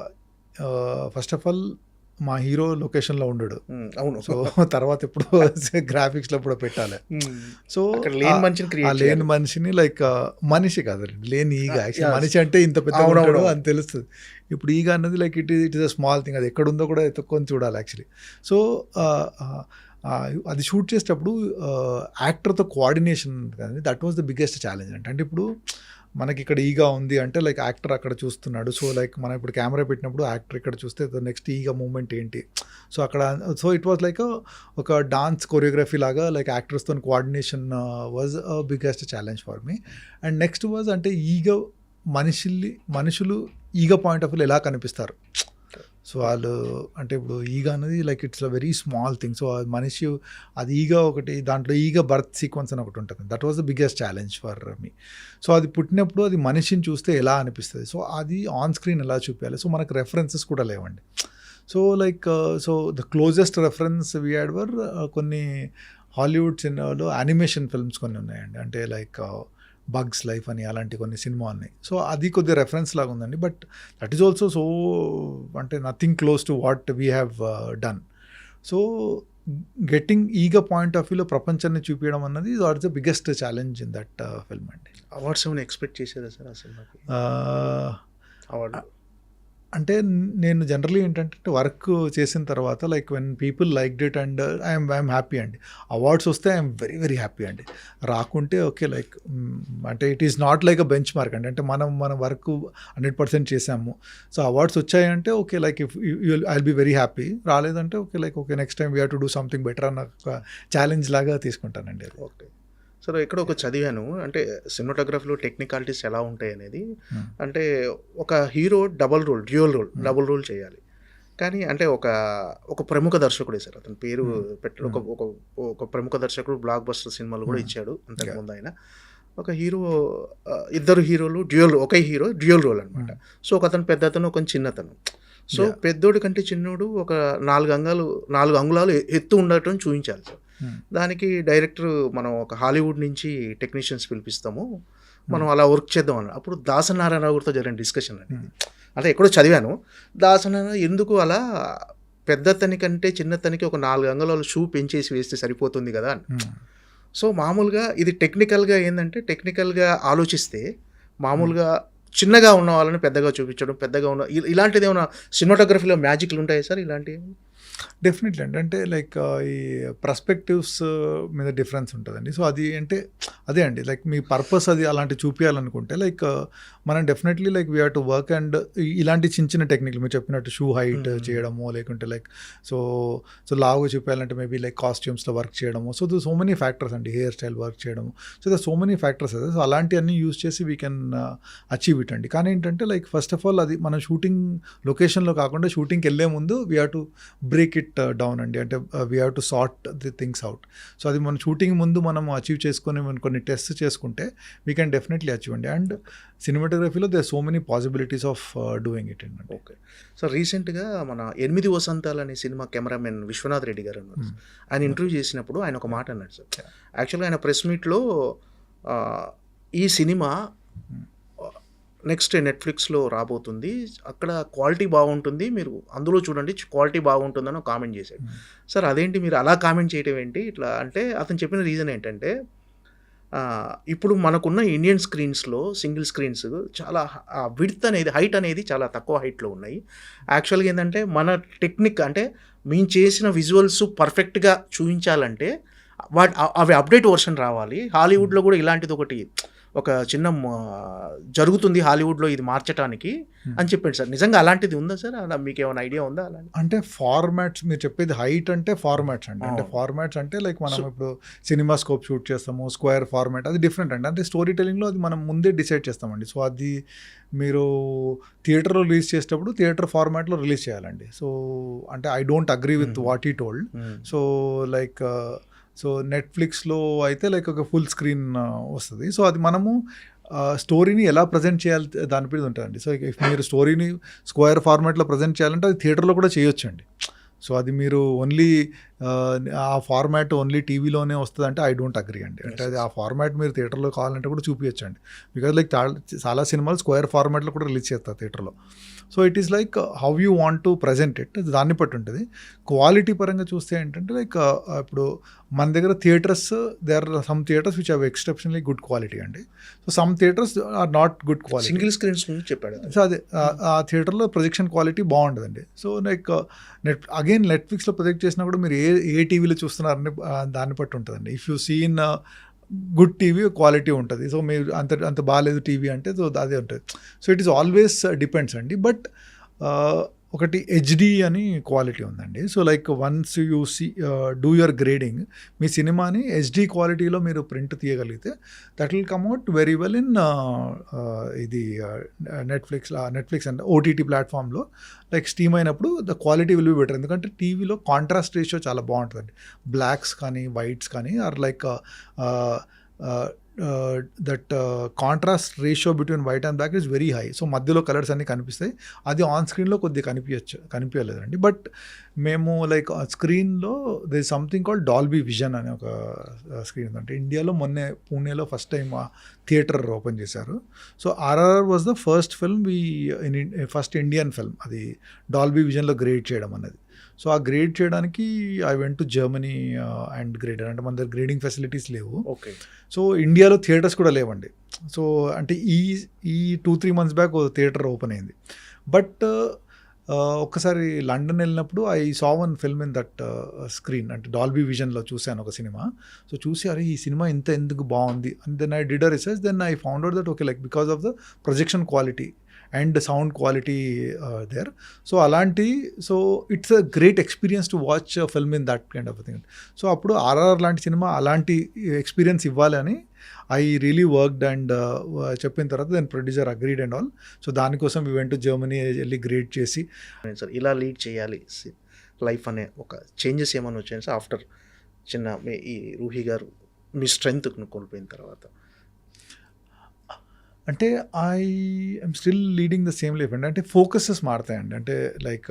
ఫస్ట్ ఆఫ్ ఆల్ మా హీరో లొకేషన్లో ఉండడు. అవును. సో తర్వాత ఎప్పుడు గ్రాఫిక్స్లో ఎప్పుడో పెట్టాలి. సో లేని మనిషిని లైక్ మనిషి కాదండి, లేని ఈగ. యాక్చువల్లీ మనిషి అంటే ఇంత పెద్ద ఉంటాడు అని తెలుస్తుంది. ఇప్పుడు ఈగ అన్నది like it is a small thing. అది ఎక్కడుందో కూడా ఎత్తుక్కొని చూడాలి యాక్చువల్లీ. సో అది షూట్ చేసేటప్పుడు యాక్టర్తో కోఆర్డినేషన్ కానీ that was the biggest challenge. అంటే ఇప్పుడు మనకి ఇక్కడ ఈగా ఉంది అంటే లైక్ యాక్టర్ అక్కడ చూస్తున్నాడు. సో లైక్ మనం ఇప్పుడు కెమెరా పెట్టినప్పుడు యాక్టర్ ఇక్కడ చూస్తే నెక్స్ట్ ఈగా మూమెంట్ ఏంటి. సో అక్కడ సో ఇట్ వాజ్ లైక్ ఒక డాన్స్ కొరియోగ్రఫీ లాగా లైక్ యాక్టర్స్తో coordination was biggest challenge for me. And next was అంటే ఈగా మనుషులు ఈగా పాయింట్ ఆఫ్ వ్యూ ఎలా కనిపిస్తారు. సో వాళ్ళు అంటే ఇప్పుడు ఈగ అనేది like it's a very small thing. So మనిషి అది ఈగ ఒకటి, దాంట్లో ఈగ బర్త్ సీక్వెన్స్ అని ఒకటి ఉంటుంది. That was the biggest challenge for me. So అది పుట్టినప్పుడు అది మనిషిని చూస్తే ఎలా అనిపిస్తుంది, సో అది ఆన్ స్క్రీన్ ఎలా చూపించాలి. సో మనకు రెఫరెన్సెస్ కూడా లేవండి. So like so the closest reference we had were కొన్ని హాలీవుడ్ సినిమాలో యానిమేషన్ ఫిల్మ్స్ కొన్ని ఉన్నాయండి. అంటే లైక్ బగ్స్ లైఫ్ అని అలాంటి కొన్ని సినిమా ఉన్నాయి. సో అది కొద్దిగా రెఫరెన్స్ లాగా ఉందండి. But that is also so అంటే nothing close to what we have done. So getting ఈగ పాయింట్ ఆఫ్ వ్యూలో ప్రపంచాన్ని చూపించడం అన్నది what's the biggest challenge in that film అండి. అవార్డ్స్ ఏమైనా ఎక్స్పెక్ట్ చేశారా సార్ ఆ సినిమాకి? అవార్డు అంటే నేను జనరలీ ఏంటంటే వర్క్ చేసిన తర్వాత like when people like it and I'm happy అండి. అవార్డ్స్ వస్తే ఐఎమ్ వెరీ వెరీ హ్యాపీ అండి. రాకుంటే ఓకే లైక్ అంటే it is not like a benchmark అండి. అంటే మన వర్క్ 100% చేసాము. సో అవార్డ్స్ వచ్చాయంటే okay like if I will be very happy. రాలేదంటే okay like okay next time we have to do something better అన్న ఒక challenge లాగా తీసుకుంటానండి. అది ఓకే సార్. ఎక్కడ ఒక చదివాను అంటే సినిమాటోగ్రఫీలో టెక్నికాలిటీస్ ఎలా ఉంటాయి అనేది. అంటే ఒక హీరో డబుల్ రోల్ చేయాలి. కానీ అంటే ఒక ప్రముఖ దర్శకుడే సార్, అతని పేరు పెట్టాడు. ఒక ప్రముఖ దర్శకుడు బ్లాక్ బస్టర్ సినిమాలు కూడా ఇచ్చాడు అంతకుముందు ఆయన. ఒక హీరో ఇద్దరు హీరోలు ఒకే హీరో డ్యూయల్ రోల్ అనమాట. సో ఒక అతను పెద్ద అతను, ఒక చిన్నతను. సో పెద్దోడి కంటే చిన్నోడు ఒక 4 అంగుళాలు ఎత్తు ఉండటం చూపించాలి సార్. దానికి డైరెక్టర్ మనం ఒక హాలీవుడ్ నుంచి టెక్నీషియన్స్ పిలిపిస్తాము, మనం అలా వర్క్ చేద్దాం అన్న. అప్పుడు దాసనారాయణరావు గారితో జరిగిన డిస్కషన్ అండి. అంటే ఎక్కడో చదివాను, దాసనారాయణ ఎందుకు అలా పెద్దతని కంటే చిన్నతనికి ఒక 4 అంగుళాలు షూ పెంచేసి వేస్తే సరిపోతుంది కదా అని. సో మామూలుగా ఇది టెక్నికల్గా ఏంటంటే, టెక్నికల్గా ఆలోచిస్తే మామూలుగా చిన్నగా ఉన్న వాళ్ళని పెద్దగా చూపించడం, పెద్దగా ఉన్న ఇలాంటిది ఏమైనా సినిమాటోగ్రఫీలో మ్యాజిక్లు ఉంటాయి సార్ ఇలాంటివి? డెఫినెట్లీ అండి. అంటే లైక్ ఈ పర్స్పెక్టివ్స్ మీద డిఫరెన్స్ ఉంటుందండి. సో అది అంటే అదే అండి, లైక్ మీ పర్పస్ అది అలాంటి చూపించాలనుకుంటే లైక్ మనం definitely like we have to work and ఇలాంటి చిన్న చిన్న టెక్నిక్లు మీరు చెప్పినట్టు షూ హైట్ చేయడము, లేకుంటే లైక్ సో లావుగా చూపించాలంటే మేబీ లైక్ కాస్ట్యూమ్స్లో వర్క్ చేయడము. సో సో మెనీ ఫ్యాక్టర్స్ అండి, హెయిర్ స్టైల్ వర్క్ చేయడము. సో సో మెనీ ఫ్యాక్టర్స్ అదే. సో అలాంటివన్నీ యూజ్ చేసి వీ కెన్ అచీవ్ ఇట్ అండి. కానీ ఏంటంటే లైక్ ఫస్ట్ ఆఫ్ ఆల్ అది మనం షూటింగ్ లొకేషన్లో కాకుండా షూటింగ్కి వెళ్ళే ముందు we have to break it down అండి. అంటే we have to sort the things out. So అది మన షూటింగ్ ముందు మనం అచీవ్ చేసుకొని కొన్ని టెస్ట్ చేసుకుంటే వీ కెన్ డెఫినెట్లీ అచీవ్ అండి. అండ్ సినిమాటోగ్రఫీలో there so many possibilities of doing it అండి. ఓకే సార్, రీసెంట్గా మన 8 వసంతాలు అనే సినిమా కెమెరామెన్ విశ్వనాథ్ రెడ్డి గారు అన్నారు. ఆయన ఇంటర్వ్యూ చేసినప్పుడు ఆయన ఒక మాట అన్నాడు సార్. యాక్చువల్గా ఆయన ప్రెస్ మీట్లో ఈ సినిమా నెక్స్ట్ నెట్ఫ్లిక్స్లో రాబోతుంది, అక్కడ క్వాలిటీ బాగుంటుంది, మీరు అందులో చూడండి క్వాలిటీ బాగుంటుందని ఒక కామెంట్ చేశాడు. సార్ అదేంటి మీరు అలా కామెంట్ చేయడం ఏంటి ఇట్లా అంటే, అతను చెప్పిన రీజన్ ఏంటంటే ఇప్పుడు మనకున్న ఇండియన్ స్క్రీన్స్లో సింగిల్ స్క్రీన్స్ చాలా విడ్త్ అనేది, హైట్ అనేది చాలా తక్కువ హైట్లో ఉన్నాయి. యాక్చువల్గా ఏంటంటే మన టెక్నిక్ అంటే మేము చేసిన విజువల్స్ పర్ఫెక్ట్గా చూపించాలంటే అవి అప్డేట్ వర్షన్ రావాలి. హాలీవుడ్లో కూడా ఇలాంటిది ఒక చిన్న జరుగుతుంది హాలీవుడ్లో ఇది మార్చడానికి అని చెప్పాడు సార్. నిజంగా అలాంటిది ఉందా సార్? అలా మీకు ఏమైనా ఐడియా ఉందా? అలా అంటే ఫార్మాట్స్ మీరు చెప్పేది హైట్ అంటే ఫార్మాట్స్ అండి. అంటే ఫార్మాట్స్ అంటే లైక్ మనం ఇప్పుడు సినిమా స్కోప్ షూట్ చేస్తాము, స్క్వేర్ ఫార్మాట్ అది డిఫరెంట్ అండి. అంటే స్టోరీ టెలింగ్లో అది మనం ముందే డిసైడ్ చేస్తామండి. సో అది మీరు థియేటర్లో రిలీజ్ చేసేటప్పుడు థియేటర్ ఫార్మాట్లో రిలీజ్ చేయాలండి. సో అంటే I don't agree with what he told. So like so నెట్ఫ్లిక్స్లో అయితే లైక్ ఒక ఫుల్ స్క్రీన్ వస్తుంది. సో అది మనము స్టోరీని ఎలా ప్రజెంట్ చేయాలి దాని మీద ఉంటుందండి. సో ఇఫ్ మీరు స్టోరీని స్క్వేర్ ఫార్మాట్లో ప్రజెంట్ చేయాలంటే అది థియేటర్లో కూడా చేయొచ్చండి. సో అది మీరు ఓన్లీ ఆ ఫార్మాట్ ఓన్లీ టీవీలోనే వస్తుంది అంటే ఐ డోంట్ అగ్రీ అండి. అంటే అది ఆ ఫార్మాట్ మీరు థియేటర్లో కావాలంటే కూడా చూపించండి. బికాజ్ లైక్ చాలా సినిమాలు స్క్వేర్ ఫార్మాట్లో కూడా రిలీజ్ చేస్తారు థియేటర్లో. So it is like how you want to present it, దాన్ని బట్టి ఉంటుంది. క్వాలిటీ పరంగా చూస్తే ఏంటంటే లైక్ ఇప్పుడు మన దగ్గర theatres, there are some theatres which have exceptionally good quality అండి. So some theatres are not good quality. Single screens చెప్పాడు. సో అదే ఆ థియేటర్లో ప్రొజెక్షన్ క్వాలిటీ బాగుంటుందండి. సో లైక్ అగైన్ నెట్ఫ్లిక్స్లో ప్రొజెక్ట్ చేసినా కూడా మీరు ఏ టీవీలో చూస్తున్నారని దాన్ని బట్టి ఉంటుందండి. If you seen good TV quality ఉంటుంది. సో మీరు అంత బాగాలేదు టీవీ అంటే సో అదే ఉంటుంది. So it is always depends అండి. బట్ ఒకటి హెచ్డి అని క్వాలిటీ ఉందండి. So like once you do your grading, మీ సినిమాని హెచ్డి క్వాలిటీలో మీరు ప్రింట్ తీయగలిగితే that will come out very well in ఇది నెట్ఫ్లిక్స్ అంటే ఓటీటీ ప్లాట్ఫామ్లో లైక్ స్ట్రీమ్ అయినప్పుడు the quality will be better. ఎందుకంటే టీవీలో కాంట్రాస్ట్ రేషియో చాలా బాగుంటుందండి. బ్లాక్స్ కానీ వైట్స్ కానీ are like that contrast ratio between white and black is very high. So మధ్యలో కలర్స్ అన్నీ కనిపిస్తాయి. అది ఆన్ స్క్రీన్లో కొద్దిగా కనిపించలేదండి. బట్ మేము లైక్ స్క్రీన్లో they is something called Dolby Vision అనే ఒక స్క్రీన్ ఉందంటే ఇండియాలో మొన్నే పూణేలో ఫస్ట్ టైం థియేటర్ ఓపెన్ చేశారు. So RRR was the first film first Indian film అది డాల్బీ విజన్లో గ్రేడ్ చేయడం అనేది. సో ఆ గ్రేడ్ చేయడానికి I went to Germany and grader. అంటే మన దగ్గర గ్రేడింగ్ ఫెసిలిటీస్ లేవు. ఓకే. సో ఇండియాలో థియేటర్స్ కూడా లేవండి. సో అంటే ఈ 2-3 months బ్యాక్ థియేటర్ ఓపెన్ అయింది. బట్ ఒక్కసారి లండన్ వెళ్ళినప్పుడు I saw one film in that screen, అంటే డాల్బీ విజన్లో చూశాను ఒక సినిమా. సో చూసి అరే ఈ సినిమా ఎందుకు బాగుంది and then I did a research. Then I found out that okay like because of the projection quality and sound quality there. So so it's a great experience to watch film in that kind of thing. So అప్పుడు ఆర్ఆర్ఆర్ లాంటి cinema అలాంటి experience ఇవ్వాలని I really worked and చెప్పిన తర్వాత then producer agreed and all. So దానికోసం we went to Germany వెళ్ళి grade చేసి sir ఇలా లీడ్ చేయాలి లైఫ్ అనే ఒక చేంజెస్ ఏమైనా వచ్చాయి సార్ ఆఫ్టర్ ఈ రూహి గారు మీ స్ట్రెంగ్త్ కోల్పోయిన తర్వాత? అంటే I'm still leading the same life అండి. అంటే ఫోకసెస్ మారుతాయండి. అంటే లైక్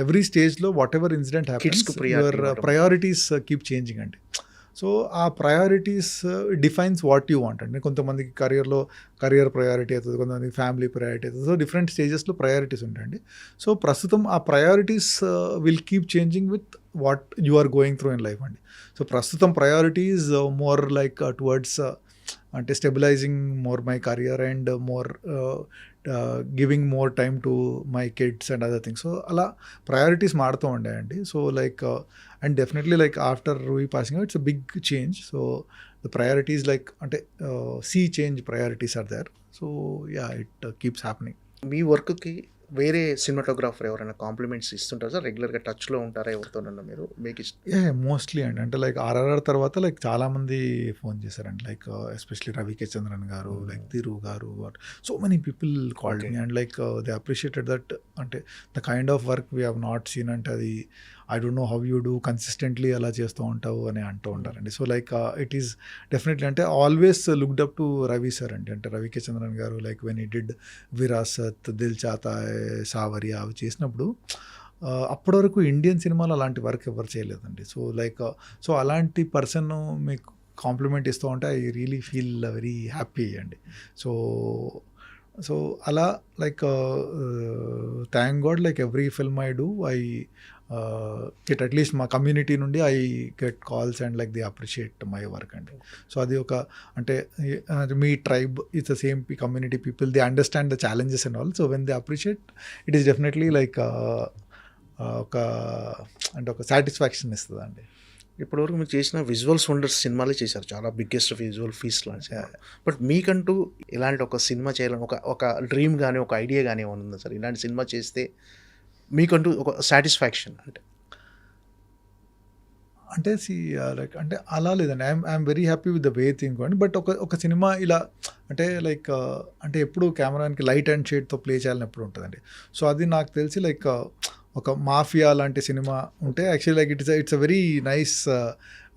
ఎవ్రీ స్టేజ్లో whatever incident happens Kids కు priority యువర్ ఇవ్వడం. ప్రయారిటీస్ కీప్ చేంజింగ్ అండి. సో ఆ priorities defines what you want అండి. కొంతమందికి కరియర్ ప్రయారిటీ అవుతుంది, కొంతమందికి ఫ్యామిలీ ప్రయారిటీ అవుతుంది. సో డిఫరెంట్ స్టేజెస్లో ప్రయారిటీస్ ఉంటాయండి. సో ప్రస్తుతం ఆ priorities will keep changing with what you are going through in life అండి. సో ప్రస్తుతం ప్రయారిటీస్ మోర్ లైక్ టువర్డ్స్ అంటే stabilising more my career and more giving more time to my kids and other things. So అలా priorities మారుతూ ఉండాయండి. So like and definitely like after Roohi passing it's a big change. So the priorities like అంటే see change priorities are there. So yeah it keeps happening. మీ వర్క్కి వేరే cinematographer ఎవరైనా compliments ఇస్తుంటారు sir? రెగ్యులర్గా టచ్లో ఉంటారా ఎవరితోనన్నా మీరు? మీకు మోస్ట్లీ అండి. అంటే లైక్ ఆర్ఆర్ఆర్ తర్వాత లైక్ చాలామంది ఫోన్ చేశారండి. లైక్ ఎస్పెషలీ రవికే చంద్రన్ గారు, లైక్ తిరు గారు, so many people called me and like they appreciated that. అంటే the kind of work we have not seen. అంటే అది I don't know how you do consistently అలా చేస్తూ ఉంటావు అని అంటూ ఉంటారండి. So like it is definitely అంటే always looked up to Ravi sir అండి. అంటే రవికే చంద్రన్ గారు like when he did Virasat, Dil Chahta Hai, Saawariya అవి చేసినప్పుడు అప్పటి వరకు ఇండియన్ సినిమాలో అలాంటి వర్క్ ఎవరు చేయలేదండి. సో లైక్ సో అలాంటి పర్సన్ మీకు కాంప్లిమెంట్ ఇస్తూ ఉంటే I really feel very happy అండి. సో అలా like thank God like every film I do I get at least మా కమ్యూనిటీ నుండి I get calls and like they appreciate my work అండి. So అది ఒక అంటే మీ tribe it's the same community people, they understand the challenges and all. So when they appreciate it is definitely like ఒక satisfaction ఇస్తుంది అండి. ఇప్పటివరకు మీరు చేసిన విజువల్స్ వండర్స్ సినిమాలే చేశారు, చాలా బిగ్గెస్ట్ విజువల్ ఫీస్ట్ లాంటి. బట్ మీకంటూ ఇలాంటి ఒక సినిమా చేయాలని ఒక డ్రీమ్ కానీ ఒక ఐడియా కానీ ఏమైనా ఉందా సార్? ఇలాంటి సినిమా చేస్తే మీకంటూ ఒక సాటిస్ఫాక్షన్ అంటే లైక్ అంటే అలా లేదండి. I'm very happy with the way think అండి. బట్ ఒక సినిమా ఇలా అంటే లైక్ అంటే ఎప్పుడు కెమెరాకి లైట్ అండ్ షేడ్తో ప్లే చేయాలని ఎప్పుడు ఉంటుందండి. సో అది నాకు తెలిసి లైక్ ఒక మాఫియా లాంటి సినిమా ఉంటే actually like it's a very nice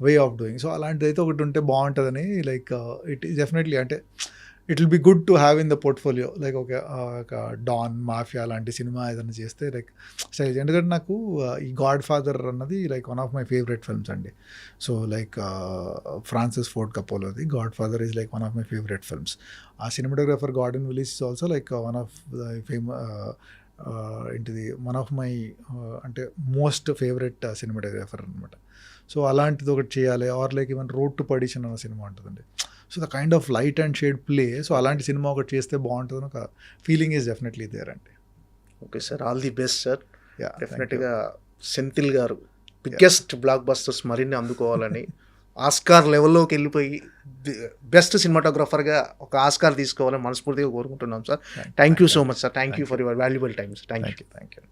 way of doing. So అలాంటిది అయితే ఒకటి ఉంటే బాగుంటుందని లైక్ ఇట్ ఈస్ డెఫినెట్లీ అంటే it will be good to have in the portfolio like ఒక డాన్ మాఫియా లాంటి సినిమా ఏదైనా చేస్తే లైక్ స్టైల్. ఎందుకంటే నాకు ఈ గాడ్ ఫాదర్ అన్నది like one of my favourite films అండి. సో లైక్ ఫ్రాన్సిస్ ఫోర్డ్ కపోలోది Godfather is like one of my favourite films. ఆ cinematographer Gordon Willis is also like one of ఏంటిది one of my అంటే most favourite cinematographer అనమాట. So అలాంటిది ఒకటి చేయాలి. Or like even road to Perdition అన్న cinema ఉంటుందండి. So the kind of light and shade play. So అలాంటి cinema ఒకటి చేస్తే బాగుంటుంది ఒక ఫీలింగ్ ఈజ్ డెఫినెట్లీ దేర్ అండి. Okay sir, all the best sir. Yeah, డెఫినెట్గా సెంథిల్ గారు బిగ్గెస్ట్ బ్లాక్ బస్టర్స్ మరిన్ని అందుకోవాలని ఆస్కార్ లెవెల్లోకి వెళ్ళిపోయి బెస్ట్ సినిమాటోగ్రాఫర్గా ఒక ఆస్కార్ తీసుకోవాలని మనస్ఫూర్తిగా కోరుకుంటున్నాం sir. Thank you so much sir. Thank you for your valuable time sir. Thank you.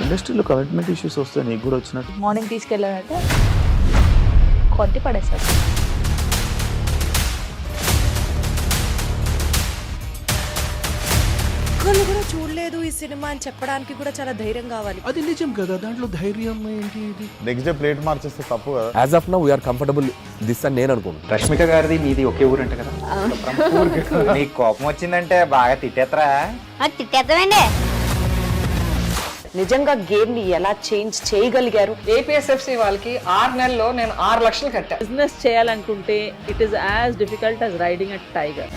ఇండస్ట్రీలో కమిట్మెంట్ ఇష్యూస్ వస్తే నీకు కూడా వచ్చినట్టు? మార్నింగ్ తీసుకెళ్ళాడంటే కొట్టి పడేస్తాడు. ఒక్కళ్ళు కూడా చూడలేదు ఈ సినిమా అని చెప్పడానికి కూడా చాలా ధైర్యం కావాలి. అది నిజం కదా, దాంట్లో ధైర్యం ఏంటి? ఇది నెక్స్ట్ డే ప్లేట్ మార్చేస్తే తప్పు కదా. As of now we are comfortable this అని నేను అనుకుంటున్నాను. రష్మిక గారిది మీది ఒకే ఊరంట కదా? నీకు కోపం వచ్చిందంటే బాగా తిట్టేత్తరా? తిట్టేద్దామండి. నిజంగా గేమ్ ని ఎలా చేంజ్ చేయగలిగారు? ఏపీఎస్ఎఫ్సి వాళ్ళకి 6 నెలల్లో నేను 6 లక్షలు కట్టా. బిజినెస్ చేయాలనుకుంటే it is as difficult as riding a tiger.